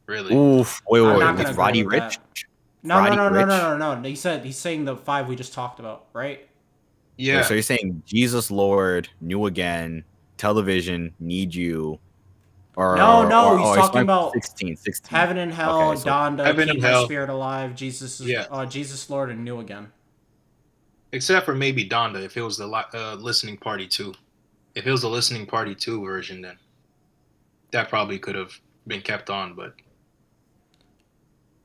Really. Oof! Wait, I'm not with gonna Roddy agree with Rich. No. Rich? No. He's saying the 5 we just talked about, right? Yeah. Wait, so you're saying Jesus Lord, New Again, Television, Need You, or No, he's it's talking like about 16. Heaven and Hell, Okay, so Donda, Heaven Keep and My Hell. Spirit Alive, Jesus Lord, and New Again. Except for maybe Donda, if it was the listening party 2. If it was the listening party 2 version, then that probably could have been kept on, but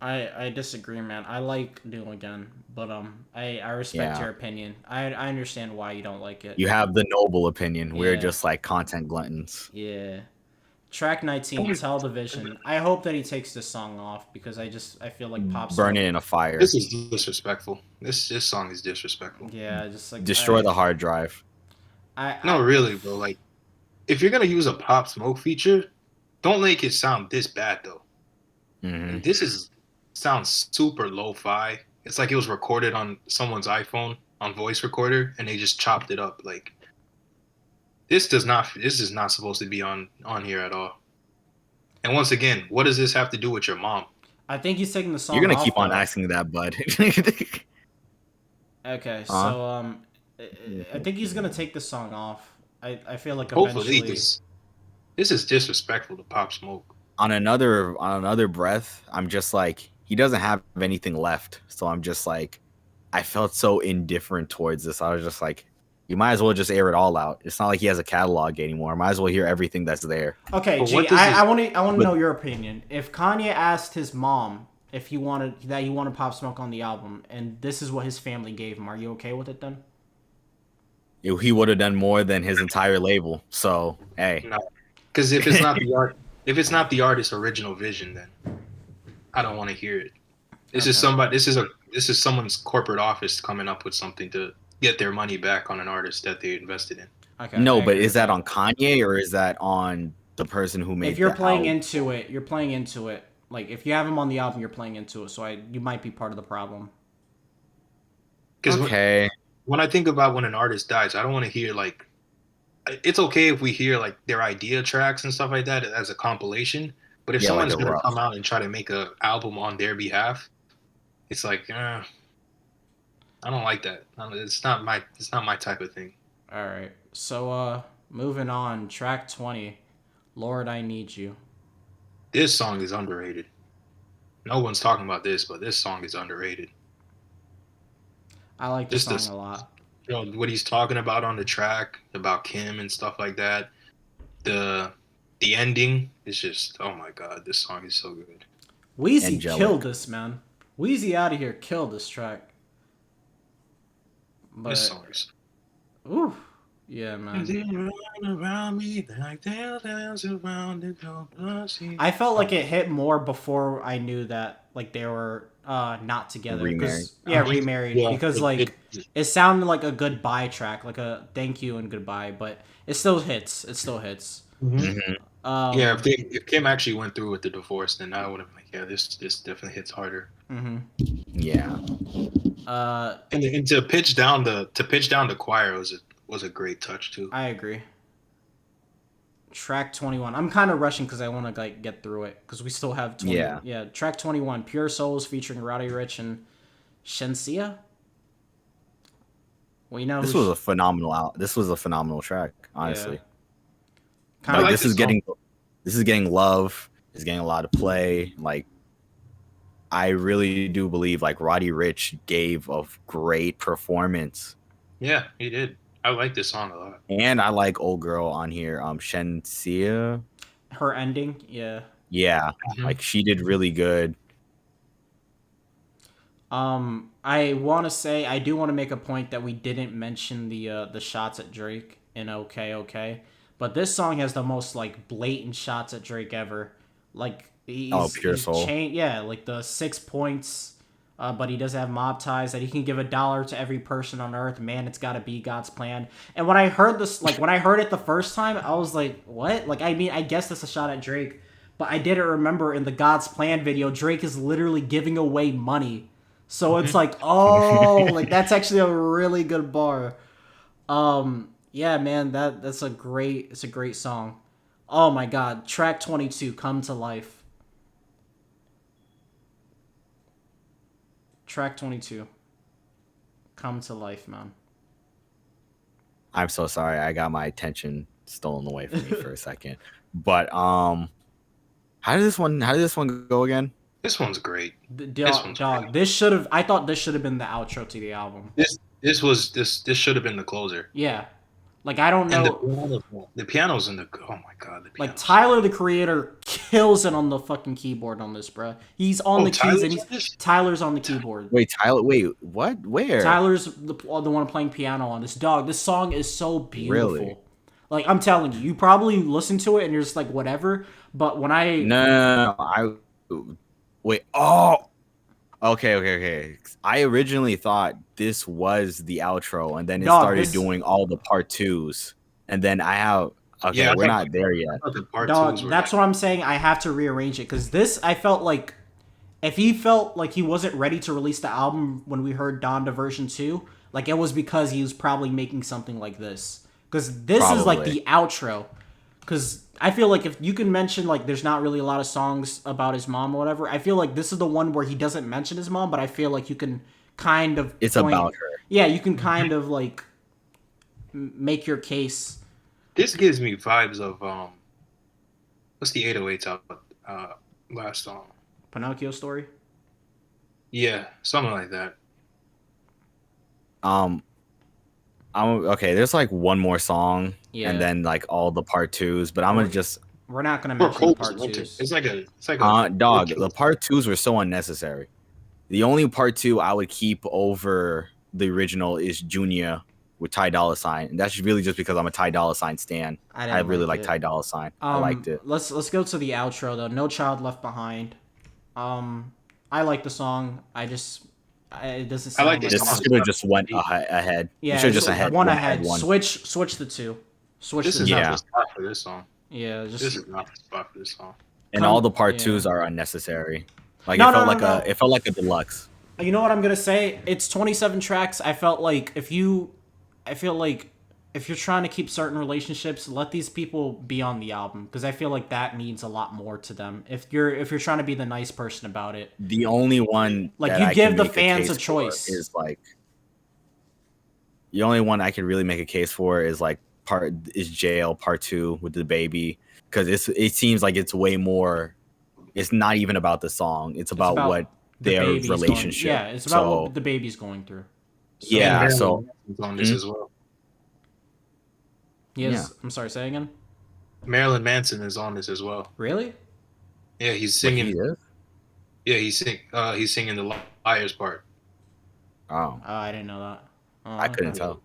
I disagree, man. I like New Again, but I respect your opinion. I understand why you don't like it. You have the noble opinion. We're Yeah. just like content gluttons. Yeah. Track 19, Television. I hope that he takes this song off because I feel like Pop Burn Smoke. it in a fire. this is disrespectful. This song is disrespectful. Yeah, just like Destroy the hard drive. No, really, bro. Like, if you're gonna use a Pop Smoke feature, don't make it sound this bad though. Mhm. And this sounds super lo-fi. It's like it was recorded on someone's iPhone on voice recorder, and they just chopped it up. Like, this is not supposed to be on here at all. And once again, what does this have to do with your mom? I think he's taking the song. You're gonna off, keep on though. asking that, bud. Okay, so I think he's gonna take the song off. I feel like Hopefully, eventually. this is disrespectful to Pop Smoke. on another breath, I'm just like, he doesn't have anything left. So I'm just like, I felt so indifferent towards this. I was just like, you might as well just air it all out. It's not like he has a catalog anymore. Might as well hear everything that's there. Okay, But G, what does I this- want to know your opinion. If Kanye asked his mom if he wanted Pop Smoke on the album, and this is what his family gave him, are you okay with it then? He would have done more than his entire label. So hey, No, because if it's not the artist's original vision, then I don't want to hear it. This is someone's corporate office coming up with something to get their money back on an artist that they invested in. Okay. no, I but agree is with that on Kanye or is that on the person who made? If you're the playing album? into it, you're playing into it. Like if you have him on the album, you're playing into it. So you might be part of the problem. Because Okay. when I think about when an artist dies, I don't want to hear like. It's okay if we hear like their idea tracks and stuff like that as a compilation, but if Yeah, like someone's a gonna rough. come out and try to make an album on their behalf, it's like, I don't like that. It's not my type of thing. All right. So moving on, track 20, Lord, I Need You. This song is underrated. No one's talking about this, but this song is underrated. I like this Just song a lot. You know what he's talking about on the track about Kim and stuff like that. The ending is just, oh my god, this song is so good. Wheezy Angelic. killed this, man. Wheezy out of here killed this track. But This song is. ooh, yeah, man. I felt like it hit more before I knew that like they were not together. Remarried. Remarried. Yeah, because it sounded like a goodbye track, like a thank you and goodbye, but it still hits. It still hits. Mhm. Yeah, if Kim actually went through with the divorce, then I would have been like, yeah, this definitely hits harder. Mm-hmm. Yeah. And to pitch down the choir was a great touch too. I agree. Track 21. I'm kind of rushing because I want to like get through it because we still have 20. Yeah. Track 21. Pure Souls featuring Roddy Ricch and Shensia. Well, you know this was a phenomenal track, honestly. Yeah. Like this is getting love. It's getting a lot of play. Like I really do believe like Roddy Ricch gave a great performance. Yeah, he did. I like this song a lot. And I like old girl on here, Shensia. Her ending, yeah. Yeah, like she did really good. I want to say I do want to make a point that we didn't mention the shots at Drake in OK, but this song has the most like blatant shots at Drake ever. Like Pure Soul. Like the 6 points. But he does have mob ties that he can give $1 to every person on earth. Man, it's gotta be God's plan. And when I heard this, like when I heard it the first time, I was like, "What?" Like, I mean, I guess that's a shot at Drake, but I didn't remember in the God's plan video, Drake is literally giving away money. So it's like, oh, like that's actually a really good bar. Yeah, man, it's a great song. Oh my God, track 22, Come to Life. Track 22. Come to life, man. I'm so sorry. I got my attention stolen away from me for a second. But how did this one go again? This one's great. Dog. This should have. I thought this should have been the outro to the album. This should have been the closer. Yeah. Like I don't know. And the piano's in the. Oh my God. Like Tyler, the creator, kills it on the fucking keyboard on this, bro. He's on the keys and Tyler's on the keyboard. Wait, Tyler. Wait, what? Where? Tyler's the one playing piano on this. Dog, this song is so beautiful. Really? Like I'm telling you, you probably listen to it and you're just like whatever. But when I wait. Oh. Okay. I originally thought this was the outro, and then it started doing all the part twos, and then I have. Okay, yeah, we're not there yet. Dog, that's what I'm saying. I have to rearrange it because this, I felt like, if he felt like he wasn't ready to release the album when we heard Donda version 2, like it was because he was probably making something like this. Because this is like the outro. Because I feel like if you can mention like there's not really a lot of songs about his mom or whatever, I feel like this is the one where he doesn't mention his mom, but I feel like you can kind of about her. Yeah, you can kind of like make your case. This gives me vibes of what's the 808s out last song? Pinocchio Story? Yeah, something like that. Okay, there's like one more song, and then like all the part twos, but we're not gonna mention the part twos. It's like a dog. The part twos were so unnecessary. The only part two I would keep over the original is Junya with Ty Dolla $ign, and that's really just because I'm a Ty Dolla $ign stan. I really like Ty Dolla $ign. I liked it. Let's go to the outro though. No Child Left Behind. I like the song. It doesn't sound like this should have just went ahead. Yeah, you should just ahead. One ahead. Switch the two. This is not the spot for this song. Yeah, this is not the spot for this song. And all the part twos are unnecessary. Like it felt like a deluxe. You know what I'm gonna say? It's 27 tracks. I feel like if you're trying to keep certain relationships, let these people be on the album because I feel like that means a lot more to them. If you're trying to be the nice person about it, the only one like you give the fans a choice is like the only one I can really make a case for is like Jail Part 2 with the baby because it seems like it's way more. It's not even about the song. It's about what their relationship. It's about what the baby's going through. So on this as well. I'm sorry, say again? Marilyn Manson is on this as well. Really? Yeah, he's singing. He's singing the Liars part. Oh. I didn't know that. I couldn't tell.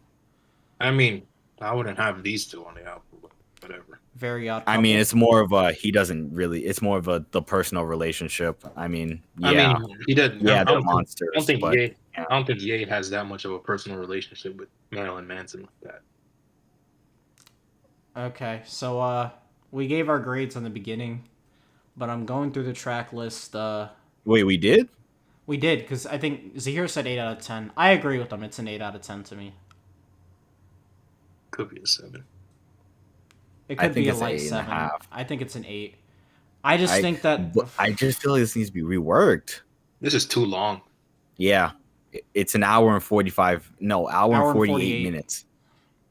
I mean, I wouldn't have these two on the album, but whatever. Very odd. I mean, it's more of it's more of the personal relationship. I mean, he doesn't. Yeah, they're monsters. I don't think Ye has that much of a personal relationship with Marilyn Manson like that. Okay, so we gave our grades in the beginning, but I'm going through the track list. Wait, we did? We did, because I think Zahir said 8 out of 10. I agree with him. It's an 8 out of 10 to me. Could be a 7. It I could think be a it's an light 8.5. 7. I think it's an 8. I just think that... But I just feel like this needs to be reworked. This is too long. Yeah. It's an hour and 45. No, hour and 48 minutes.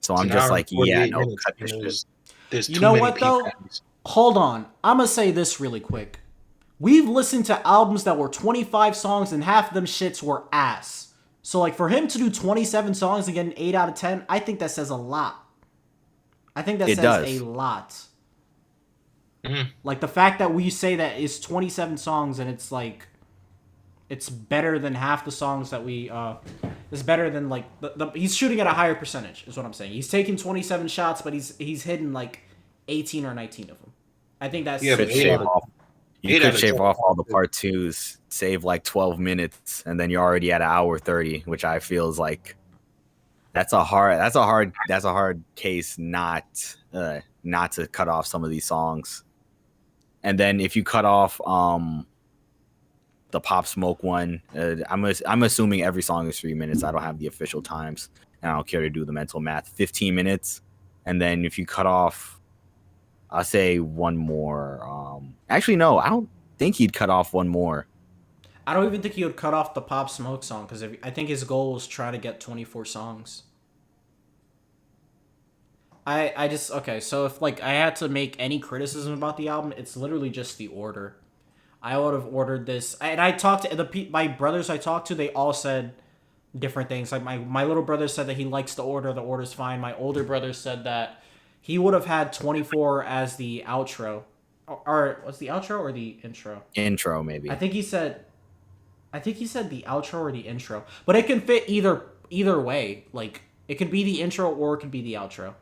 So I'm just like, yeah, no, cut this shit. There's You too know many what, though? people. Hold on. I'm going to say this really quick. We've listened to albums that were 25 songs and half of them shits were ass. So, like, for him to do 27 songs and get an 8 out of 10, I think that says a lot. I think that says a lot. Mm-hmm. Like, the fact that we say that it's 27 songs and it's, like, it's better than half the songs that we, it's better than, like, he's shooting at a higher percentage, is what I'm saying. He's taking 27 shots, but he's hitting, like, 18 or 19 of them. I think that's... Yeah, but you could shave off all the part 2s, save like 12 minutes, and then you're already at an hour 30, which I feel is like that's a hard case not to cut off some of these songs. And then if you cut off the Pop Smoke one, I'm assuming every song is 3 minutes. I don't have the official times, and I don't care to do the mental math. 15 minutes, and then if you cut off, I'll say one more. Actually, no, I don't think he'd cut off one more. I don't even think he would cut off the Pop Smoke song, because I think his goal was try to get 24 songs. Okay, so if like I had to make any criticism about the album, it's literally just the order. I would have ordered this, and I talked to my brothers I talked to, they all said different things. Like my little brother said that he likes the order's fine. My older brother said that he would have had 24 as the outro. Or was the outro or the intro? Intro, maybe. I think he said the outro or the intro. But it can fit either way. Like, it could be the intro or it could be the outro.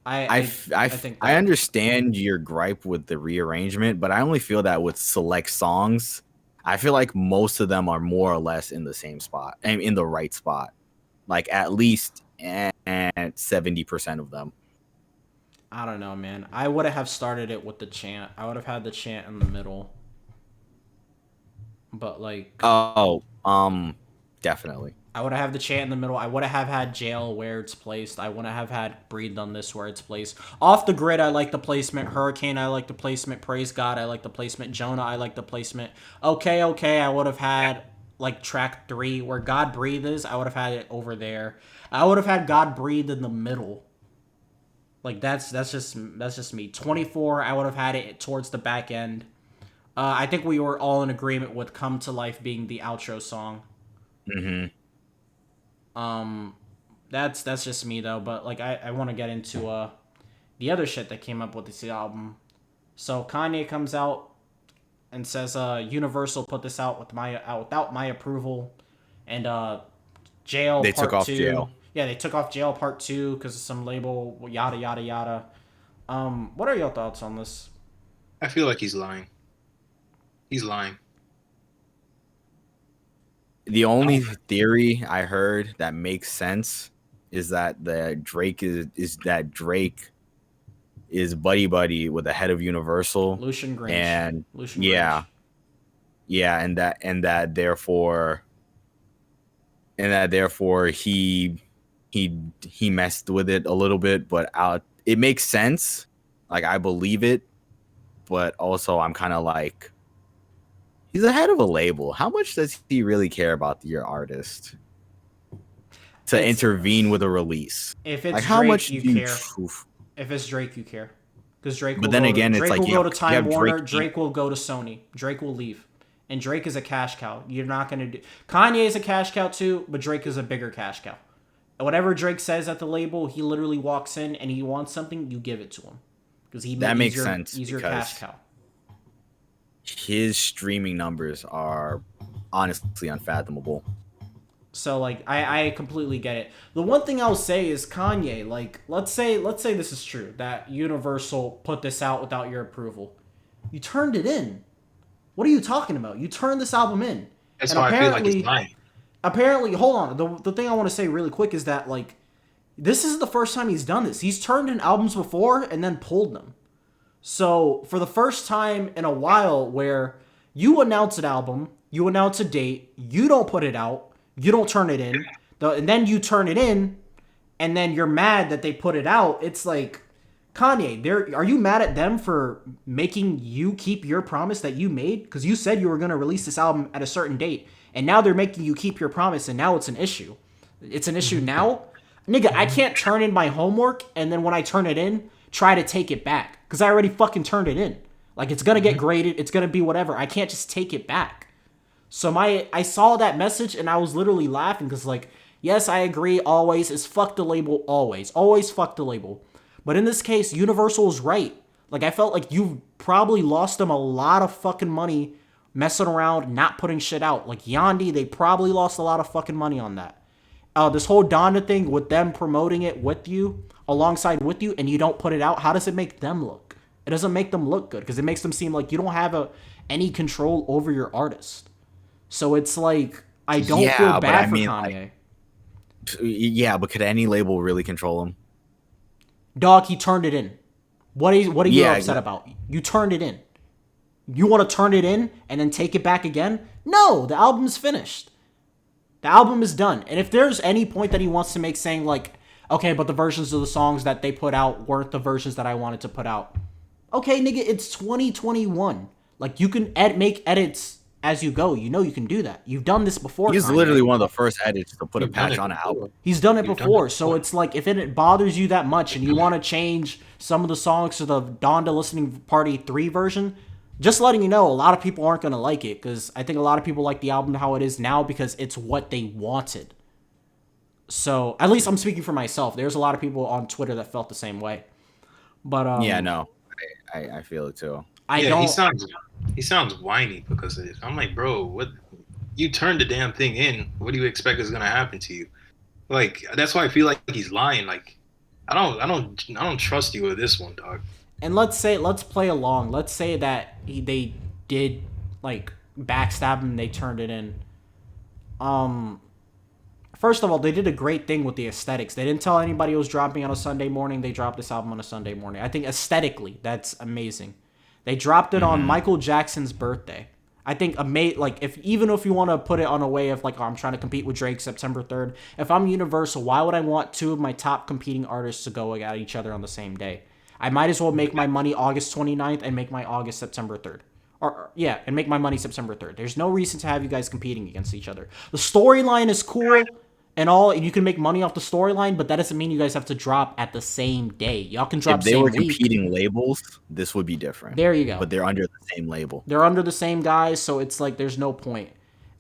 I think I understand your gripe with the rearrangement, but I only feel that with select songs, I feel like most of them are more or less in the same spot, and in the right spot. Like, at least 70% of them. I don't know, man. I would have started it with the chant. I would have had the chant in the middle. But like, definitely. I would have the chant in the middle. I would have had Jail where it's placed. I wouldn't have had Breathe on this where it's placed. Off the Grid, I like the placement. Hurricane, I like the placement. Praise God, I like the placement. Jonah, I like the placement. Okay, I would have had like track 3 where God Breathe is. I would have had it over there. I would have had God Breathe in the middle. Like, that's just me. 24, I would have had it towards the back end. I think we were all in agreement with Come to Life being the outro song. Mm-hmm. That's just me, though. But, like, I want to get into the other shit that came up with this album. So, Kanye comes out and says Universal put this out without my approval. And Jail They Part took off 2. Jail. Yeah, they took off Jail Part 2 because of some label, yada, yada, yada. What are your thoughts on this? I feel like he's lying. He's lying. The only theory I heard that makes sense is that Drake is buddy with the head of Universal, Lucian Grange. and Lucian yeah, Grange. yeah, and that therefore he messed with it a little bit, but it makes sense. Like, I believe it, but also I'm kind of like, he's the head of a label. How much does he really care about your artist to intervene with a release? If it's like, Drake, how much you do you care. If it's Drake, you care. Because Drake will But then go again, to, it's Drake like will go to you Time have Warner. Drake- Drake will go to Sony. Drake will leave. And Drake is a cash cow. You're not going to do... Kanye is a cash cow too, but Drake is a bigger cash cow. Whatever Drake says at the label, he literally walks in and he wants something, you give it to him. Because That makes sense, He's your cash cow. His streaming numbers are honestly unfathomable. So, like, I completely get it. The one thing I'll say is Kanye, like, let's say this is true, that Universal put this out without your approval. You turned it in. What are you talking about? You turned this album in. That's And why I feel like he's lying. Apparently, hold on. The thing I want to say really quick is that, like, this is the first time he's done this. He's turned in albums before and then pulled them. So, for the first time in a while where You announce an album, you announce a date, you don't put it out, you don't turn it in, and then you turn it in, and then you're mad that they put it out. It's like, Kanye, are you mad at them for making you keep your promise that you made? Because you said you were going to release this album at a certain date, and now they're making you keep your promise, and now it's an issue. It's an issue now? Nigga, I can't turn in my homework, and then when I turn it in, try to take it back. Because I already fucking turned it in. Like, it's going to get graded, it's going to be whatever. I can't just take it back. So I saw that message, and I was literally laughing, because, like, yes, I agree, always, is fuck the label, always. Always fuck the label. But in this case, Universal is right. Like, I felt like you've probably lost them a lot of fucking money messing around, not putting shit out. Like, Yandi, they probably lost a lot of fucking money on that. This whole Donda thing with them promoting it with you, alongside with you, and you don't put it out, how does it make them look? It doesn't make them look good, because it makes them seem like you don't have any control over your artist. So it's like, I don't feel bad for Kanye. Yeah, but could any label really control him? Dog, he turned it in. What are you upset about? You turned it in. You want to turn it in and then take it back again? No, the album's finished. The album is done. And if there's any point that he wants to make saying like, okay, but the versions of the songs that they put out weren't the versions that I wanted to put out. Okay, nigga, it's 2021. Like, you can make edits as you go. You know you can do that. You've done this before. He's literally one of the first edits to put a patch on an album. He's done it before. So it's like, if it bothers you that much and you want to change some of the songs to the Donda Listening Party 3 version, just letting you know, a lot of people aren't going to like it, because I think a lot of people like the album how it is now because it's what they wanted. So, at least I'm speaking for myself. There's a lot of people on Twitter that felt the same way. But yeah, no, I feel it too. He sounds whiny because of this. I'm like, bro, what? You turned the damn thing in. What do you expect is gonna happen to you? Like, that's why I feel like he's lying. Like, I don't trust you with this one, dog. And let's play along. Let's say that they did like backstab him and they turned it in. First of all, they did a great thing with the aesthetics. They didn't tell anybody it was dropping on a Sunday morning. They dropped this album on a Sunday morning. I think aesthetically, that's amazing. They dropped it on Michael Jackson's birthday. I think even if you want to put it on a way of like, oh, I'm trying to compete with Drake September 3rd. If I'm Universal, why would I want two of my top competing artists to go at each other on the same day? I might as well make my money August 29th and make my August September 3rd. And make my money September 3rd. There's no reason to have you guys competing against each other. The storyline is cool and all, and you can make money off the storyline, but that doesn't mean you guys have to drop at the same day. Y'all can drop same week. If they were competing labels, this would be different. There you go. But they're under the same label. They're under the same guys, so it's like there's no point.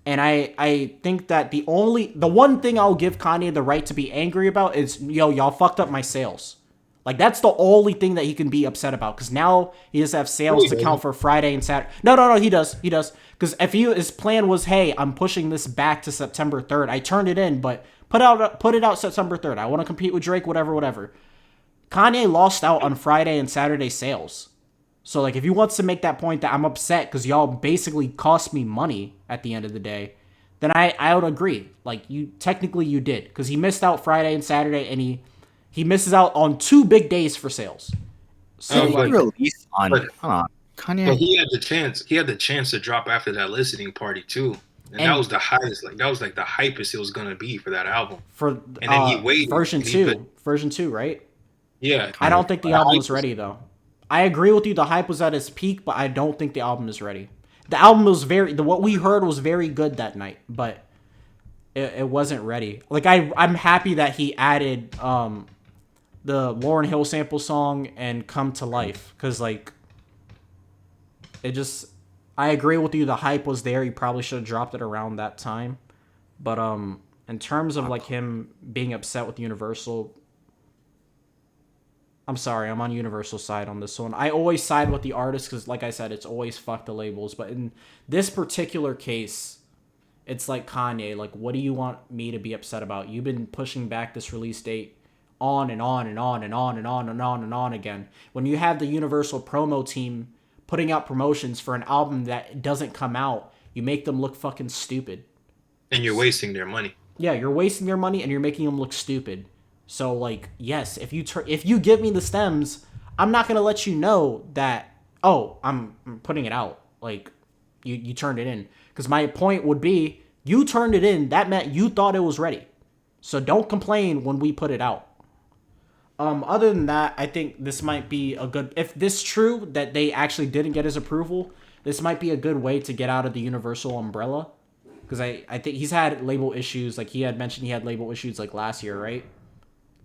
And I think that the one thing I'll give Kanye the right to be angry about is, y'all fucked up my sales. Like, that's the only thing that he can be upset about, because now he doesn't have sales to count for Friday and Saturday. No, he does. Because if his plan was, hey, I'm pushing this back to September 3rd, I turned it in, but put it out September 3rd. I want to compete with Drake, whatever. Kanye lost out on Friday and Saturday sales. So, like, if he wants to make that point that I'm upset because y'all basically cost me money at the end of the day, then I would agree. Like, you did, because he missed out Friday and Saturday, and he misses out on 2 big days for sales. So he released on Kanye. But he had the chance to drop after that listening party too. And that was the highest, that was like the hypest it was gonna be for that album. And then he waited. Version 2, right? Yeah. I don't think the album is ready though. I agree with you, the hype was at its peak, but I don't think the album is ready. The album was what we heard was very good that night, but it wasn't ready. Like, I'm happy that he added the Lauryn Hill sample song and Come to Life, because like I agree with you, the hype was there. He probably should have dropped it around that time, but in terms of like him being upset with Universal, I'm sorry, I'm on Universal's side on this one. I always side with the artist because, like I said, it's always fuck the labels, but in this particular case, it's like, Kanye, like, what do you want me to be upset about? You've been pushing back this release date on and on and on and on and on and on and on again. When you have the Universal promo team putting out promotions for an album that doesn't come out, you make them look fucking stupid. And you're wasting their money. Yeah, you're wasting their money and you're making them look stupid. So, like, yes, if you give me the stems, I'm not going to let you know that, oh, I'm putting it out. Like, You turned it in. Because my point would be, you turned it in. That meant you thought it was ready. So don't complain when we put it out. Other than that, I think this might be a good... If this is true, that they actually didn't get his approval, this might be a good way to get out of the Universal umbrella. Because I think he's had label issues. Like, he had mentioned he had label issues, like, last year, right?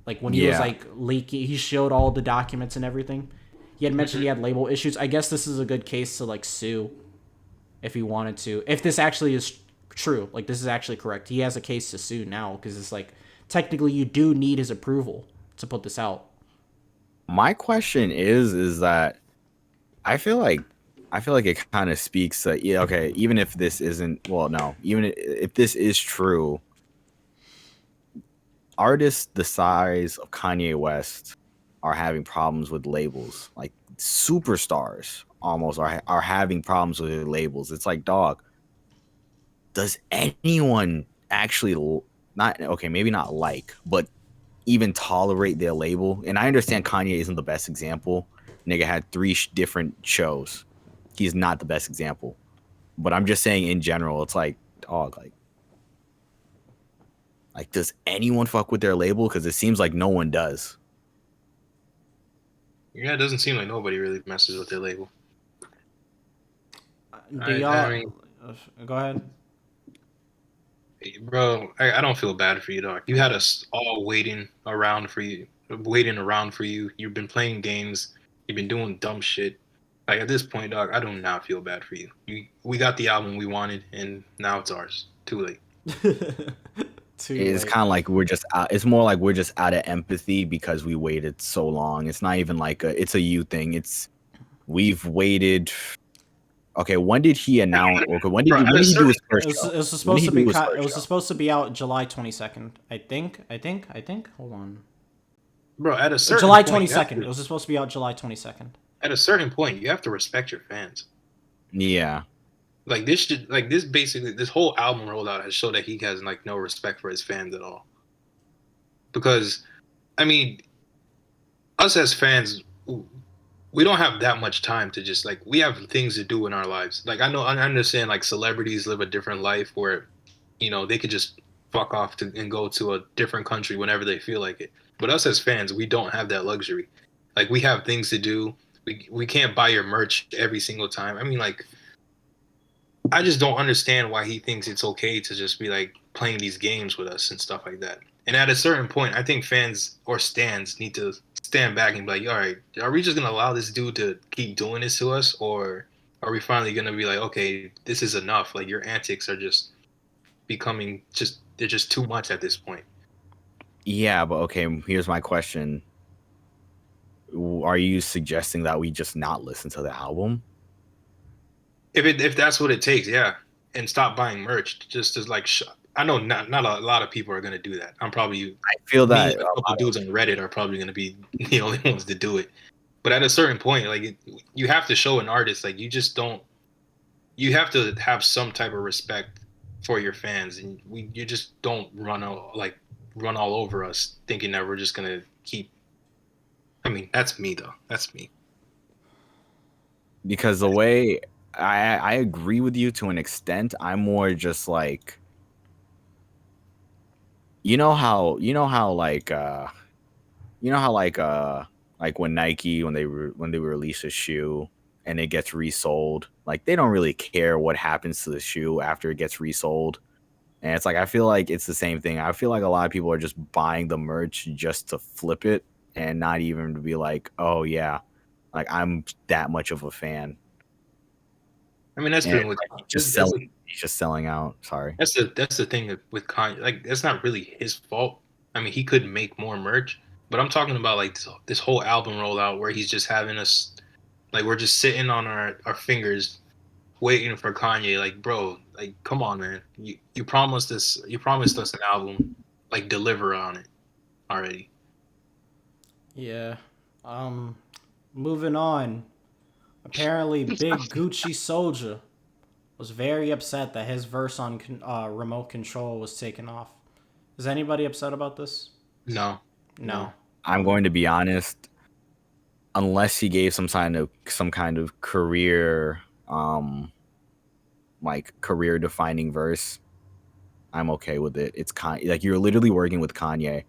Like, when he was, like, leaking... He showed all the documents and everything. He had mentioned he had label issues. I guess this is a good case to, like, sue if he wanted to. If this actually is true. Like, this is actually correct. He has a case to sue now. Because it's, like, technically you do need his approval to put this out. My question is that I feel like it kind of speaks that, yeah, okay, even if this isn't, well, no, even if this is true, artists the size of Kanye West are having problems with labels. Like, superstars almost are having problems with their labels. It's like, dog, does anyone actually not, okay, maybe not like, but even tolerate their label? And I understand Kanye isn't the best example. Nigga had 3 different shows. He's not the best example. But I'm just saying in general, it's like, dog, like does anyone fuck with their label? Because it seems like no one does. Yeah, it doesn't seem like nobody really messes with their label. Do y'all... Go ahead. Bro, I don't feel bad for you, dog. You had us all waiting around for you. You've been playing games. You've been doing dumb shit. Like, at this point, dog, I do not feel bad for you. We got the album we wanted, and now it's ours. Too late. It's kind of like we're just out. It's more like we're just out of empathy because we waited so long. It's not even like it's a you thing. We've waited. Okay, when did he announce? Okay, when did he do his first show? It was supposed to be out July 22nd. I think. Hold on. Bro, at a certain July point, 22nd. It was supposed to be out July 22nd. At a certain point, you have to respect your fans. Yeah. Like, this whole album rollout has shown that he has, like, no respect for his fans at all. Because, I mean, us as fans, we don't have that much time to just, like, we have things to do in our lives. Like, I understand, like, celebrities live a different life where, you know, they could just fuck off and go to a different country whenever they feel like it. But us as fans, we don't have that luxury. Like, we have things to do. We can't buy your merch every single time. I mean, like, I just don't understand why he thinks it's okay to just be, like, playing these games with us and stuff like that. And at a certain point, I think fans or stans need to stand back and be like, all right, are we just going to allow this dude to keep doing this to us? Or are we finally going to be like, okay, this is enough. Like, your antics are just becoming they're just too much at this point. Yeah, but okay, here's my question. Are you suggesting that we just not listen to the album? If that's what it takes, yeah. And stop buying merch. Just as, like, I know not a lot of people are going to do that. I feel that a couple dudes on Reddit are probably going to be the only ones to do it. But at a certain point, like, you have to show an artist, like, you have to have some type of respect for your fans, and you just don't run all over us thinking that we're just going to keep. I mean, that's me though. That's me. Because the way I agree with you to an extent, I'm more just like, you know how like when Nike when they release a shoe and it gets resold, like, they don't really care what happens to the shoe after it gets resold. And it's like, I feel like it's the same thing. I feel like a lot of people are just buying the merch just to flip it and not even to be like, oh yeah, like, I'm that much of a fan. I mean, that's been with just selling. He's just selling out. Sorry. That's the thing with Kanye. Like, that's not really his fault. I mean, he could make more merch, but I'm talking about, like, this whole album rollout where he's just having us, like, we're just sitting on our fingers waiting for Kanye. Like, bro, like, come on, man. You promised us an album. Like, deliver on it already. Yeah. Moving on. Apparently, Big Gucci Soulja was very upset that his verse on Remote Control was taken off. Is anybody upset about this? No. I'm going to be honest. Unless he gave some kind of career like career defining verse, I'm okay with it. It's like you're literally working with Kanye.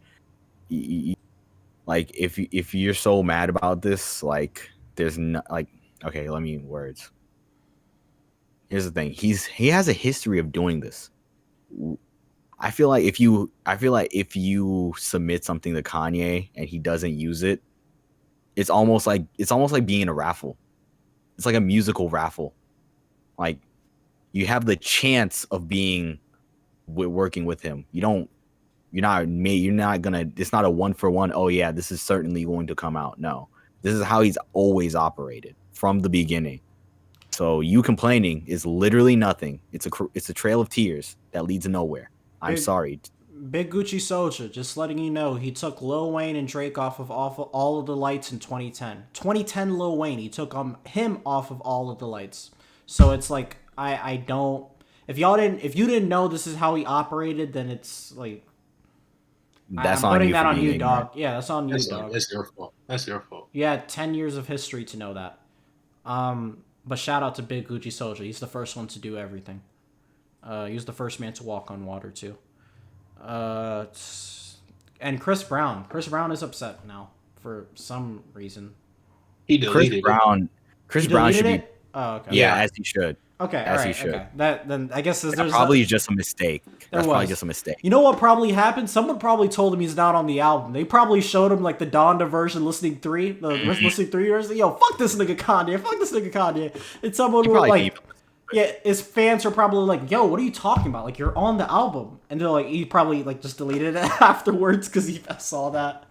Like if you're so mad about this, like there's no like okay, let me words. Here's the thing. He has a history of doing this. I feel like if you submit something to Kanye and he doesn't use it, it's almost like being in a raffle. It's like a musical raffle. Like you have the chance of being working with him. You're not gonna. It's not a 1-for-1. Oh yeah, this is certainly going to come out. No, this is how he's always operated from the beginning. So you complaining is literally nothing. It's a trail of tears that leads nowhere. I'm sorry. Big Gucci Soulja, just letting you know, he took Lil Wayne and Drake off of All of the Lights in 2010. 2010 Lil Wayne, he took him off of All of the Lights. So it's like I don't. If you didn't know this is how he operated, then it's like That's I'm on putting you that for on being you, ignorant. dog. Yeah, that's on you, dog. That's your fault. That's your fault. You had 10 years of history to know that. But shout out to Big Gucci Soulja. He's the first one to do everything. He was the first man to walk on water too. And Chris Brown. Chris Brown is upset now for some reason. He deleted Chris Brown should be. Oh, okay. Yeah, as he should. Okay, as all he right, should. okay. Then I guess there's probably just a mistake. That's probably just a mistake. You know what probably happened? Someone probably told him he's not on the album. They probably showed him like the Donda version, listening 3 version. Yo, fuck this nigga Kanye. And someone was like, yeah, his fans are probably like, yo, what are you talking about? Like, you're on the album. And they're like, he probably like just deleted it afterwards because he saw that.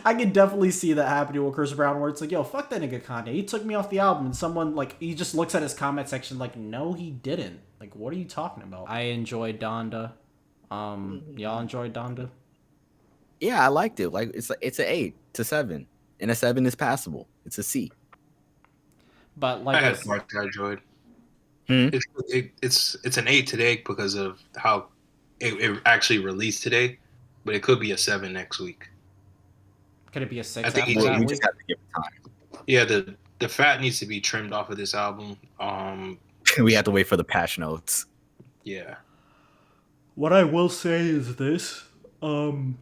I can definitely see that happening with Chris Brown, where it's like, yo, fuck that nigga Kanye. He took me off the album. And someone, like, he just looks at his comment section like, no, he didn't. Like, what are you talking about? I enjoyed Donda. Y'all enjoyed Donda? Yeah, I liked it. Like, it's an 8 to 7. And a 7 is passable. It's a C. But like I had parts I enjoyed. It's an 8 today because of how it actually released today, but it could be a 7 next week. Could it be a 6? I think we just have to give it time. Yeah, the fat needs to be trimmed off of this album. We have to wait for the patch notes. Yeah. What I will say is this. In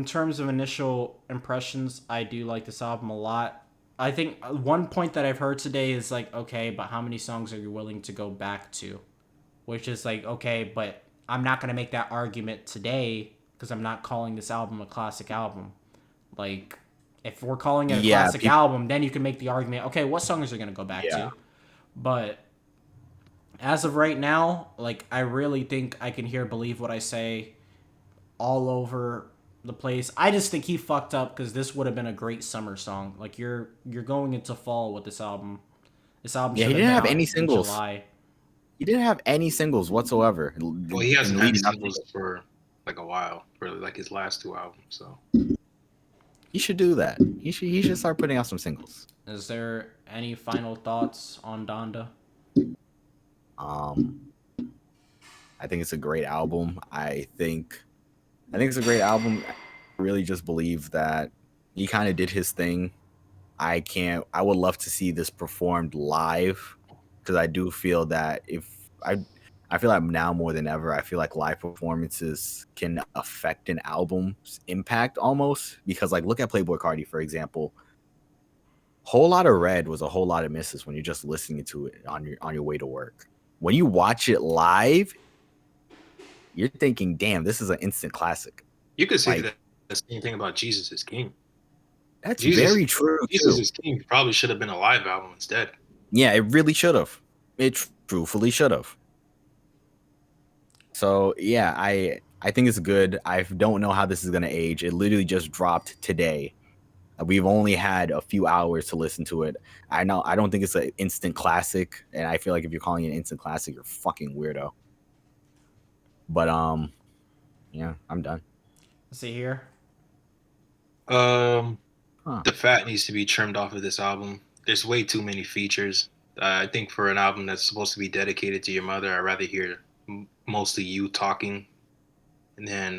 terms of initial impressions, I do like this album a lot. I think one point that I've heard today is like, okay, but how many songs are you willing to go back to? Which is like, okay, but I'm not going to make that argument today because I'm not calling this album a classic album. Like, if we're calling it a classic album, then you can make the argument, okay, what songs are you going to go back to? But as of right now, like, I really think I can hear Believe What I Say all over the place. I just think he fucked up because this would have been a great summer song. Like, you're going into fall with this album. This album he didn't have any singles. He didn't have any singles whatsoever. Well, he hasn't had singles for like a while, for like his last 2 albums, so he should do that. He should start putting out some singles. Is there any final thoughts on Donda? I think it's a great album. I think it's a great album. I really just believe that he kind of did his thing. I would love to see this performed live because I do feel that I feel like now more than ever, I feel like live performances can affect an album's impact almost. Because like, look at Playboi Carti, for example. Whole Lot of Red was a whole lot of misses when you're just listening to it on your way to work. When you watch it live, you're thinking, damn, this is an instant classic. You could say like, the same thing about Jesus is King. That's very true. Jesus is King probably should have been a live album instead. Yeah, it really should have. It truthfully should have. So yeah, I think it's good. I don't know how this is gonna age. It literally just dropped today. We've only had a few hours to listen to it. I don't think it's an instant classic, and I feel like if you're calling it an instant classic, you're a fucking weirdo. But yeah, I'm done. Let's see here. The fat needs to be trimmed off of this album. There's way too many features. I think for an album that's supposed to be dedicated to your mother, I'd rather hear mostly you talking. And then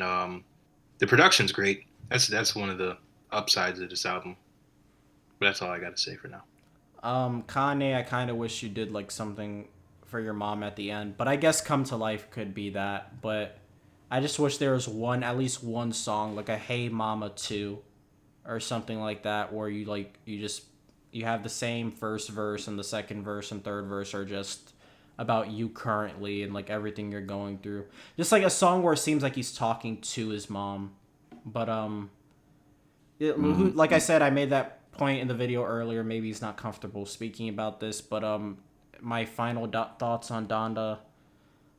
the production's great. That's one of the upsides of this album. But that's all I got to say for now. Kanye, I kind of wish you did like something for your mom at the end. But I guess Come to Life could be that. But I just wish there was at least one song, like a Hey Mama 2 or something like that, where you have the same first verse and the second verse and third verse are just about you currently and like everything you're going through. Just like a song where it seems like he's talking to his mom. But like I said, I made that point in the video earlier. Maybe he's not comfortable speaking about this, but my final thoughts on Donda.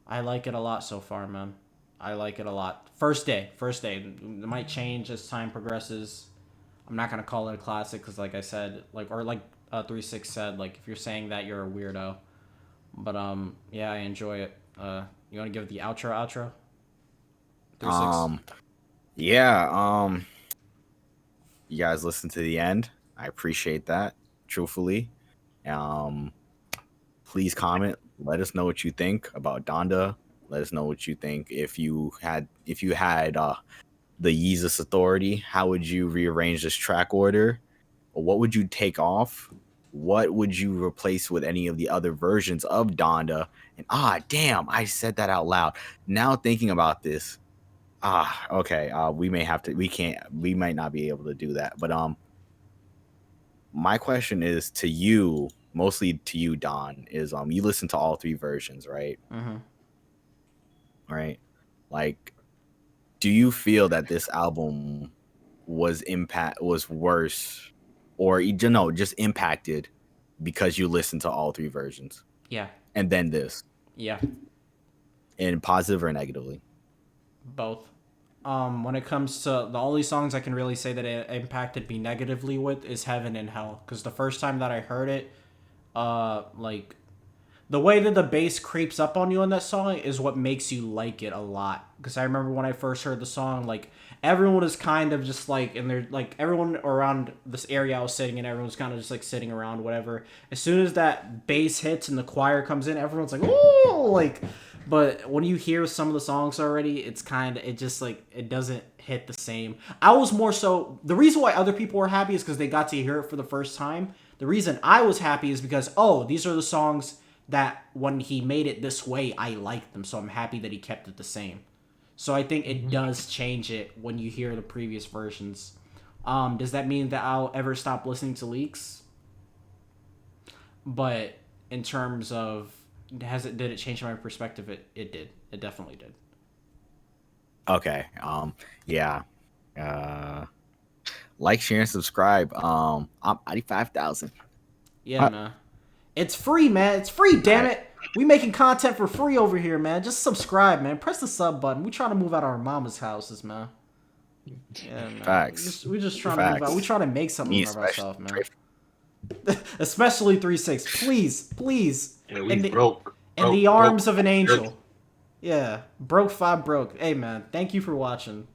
I like it a lot so far, man. I like it a lot. First day. It might change as time progresses. I'm not gonna call it a classic because, like I said, like 36 said, like if you're saying that, you're a weirdo. But yeah, I enjoy it. You want to give the outro? 36? Yeah. You guys listen to the end. I appreciate that. Truthfully, please comment. Let us know what you think about Donda. Let us know what you think. If you had the Yeezus Authority, how would you rearrange this track order? What would you take off? What would you replace with any of the other versions of Donda? And damn, I said that out loud. Now thinking about this, okay, we might not be able to do that. But my question is to you, mostly to you, Don, is you listen to all three versions, right? Mm-hmm. Right? Like, do you feel that this album was worse, or just impacted because you listened to all three versions? Yeah. And then this. Yeah. In positive or negatively? Both. When it comes to the only songs I can really say that it impacted me negatively with is Heaven and Hell, because the first time that I heard it, like the way that the bass creeps up on you in that song is what makes you like it a lot. Because I remember when I first heard the song, like everyone was kind of just like, and they're like everyone around this area I was sitting in, everyone's kind of just like sitting around, whatever. As soon as that bass hits and the choir comes in, everyone's like, "Ooh!" Like, but when you hear some of the songs already, it just like it doesn't hit the same. I was more so the reason why other people were happy is because they got to hear it for the first time. The reason I was happy is because these are the songs that when he made it this way, I liked them, so I'm happy that he kept it the same. So I think it does change it when you hear the previous versions. Does that mean that I'll ever stop listening to leaks? But in terms of did it change my perspective? It did. It definitely did. Okay. Yeah. Like, share, and subscribe. I'm 85,000. Yeah, man. It's free, man. It's free, damn it. We making content for free over here, man. Just subscribe, man. Press the sub button. We trying to move out of our mama's houses, man. Yeah, man. Facts. We just trying to move out. We trying to make something of ourselves, man. Especially 3-6. Please. Yeah, we broke. In the arms of an angel. Yeah. Broke 5 broke. Hey, man. Thank you for watching.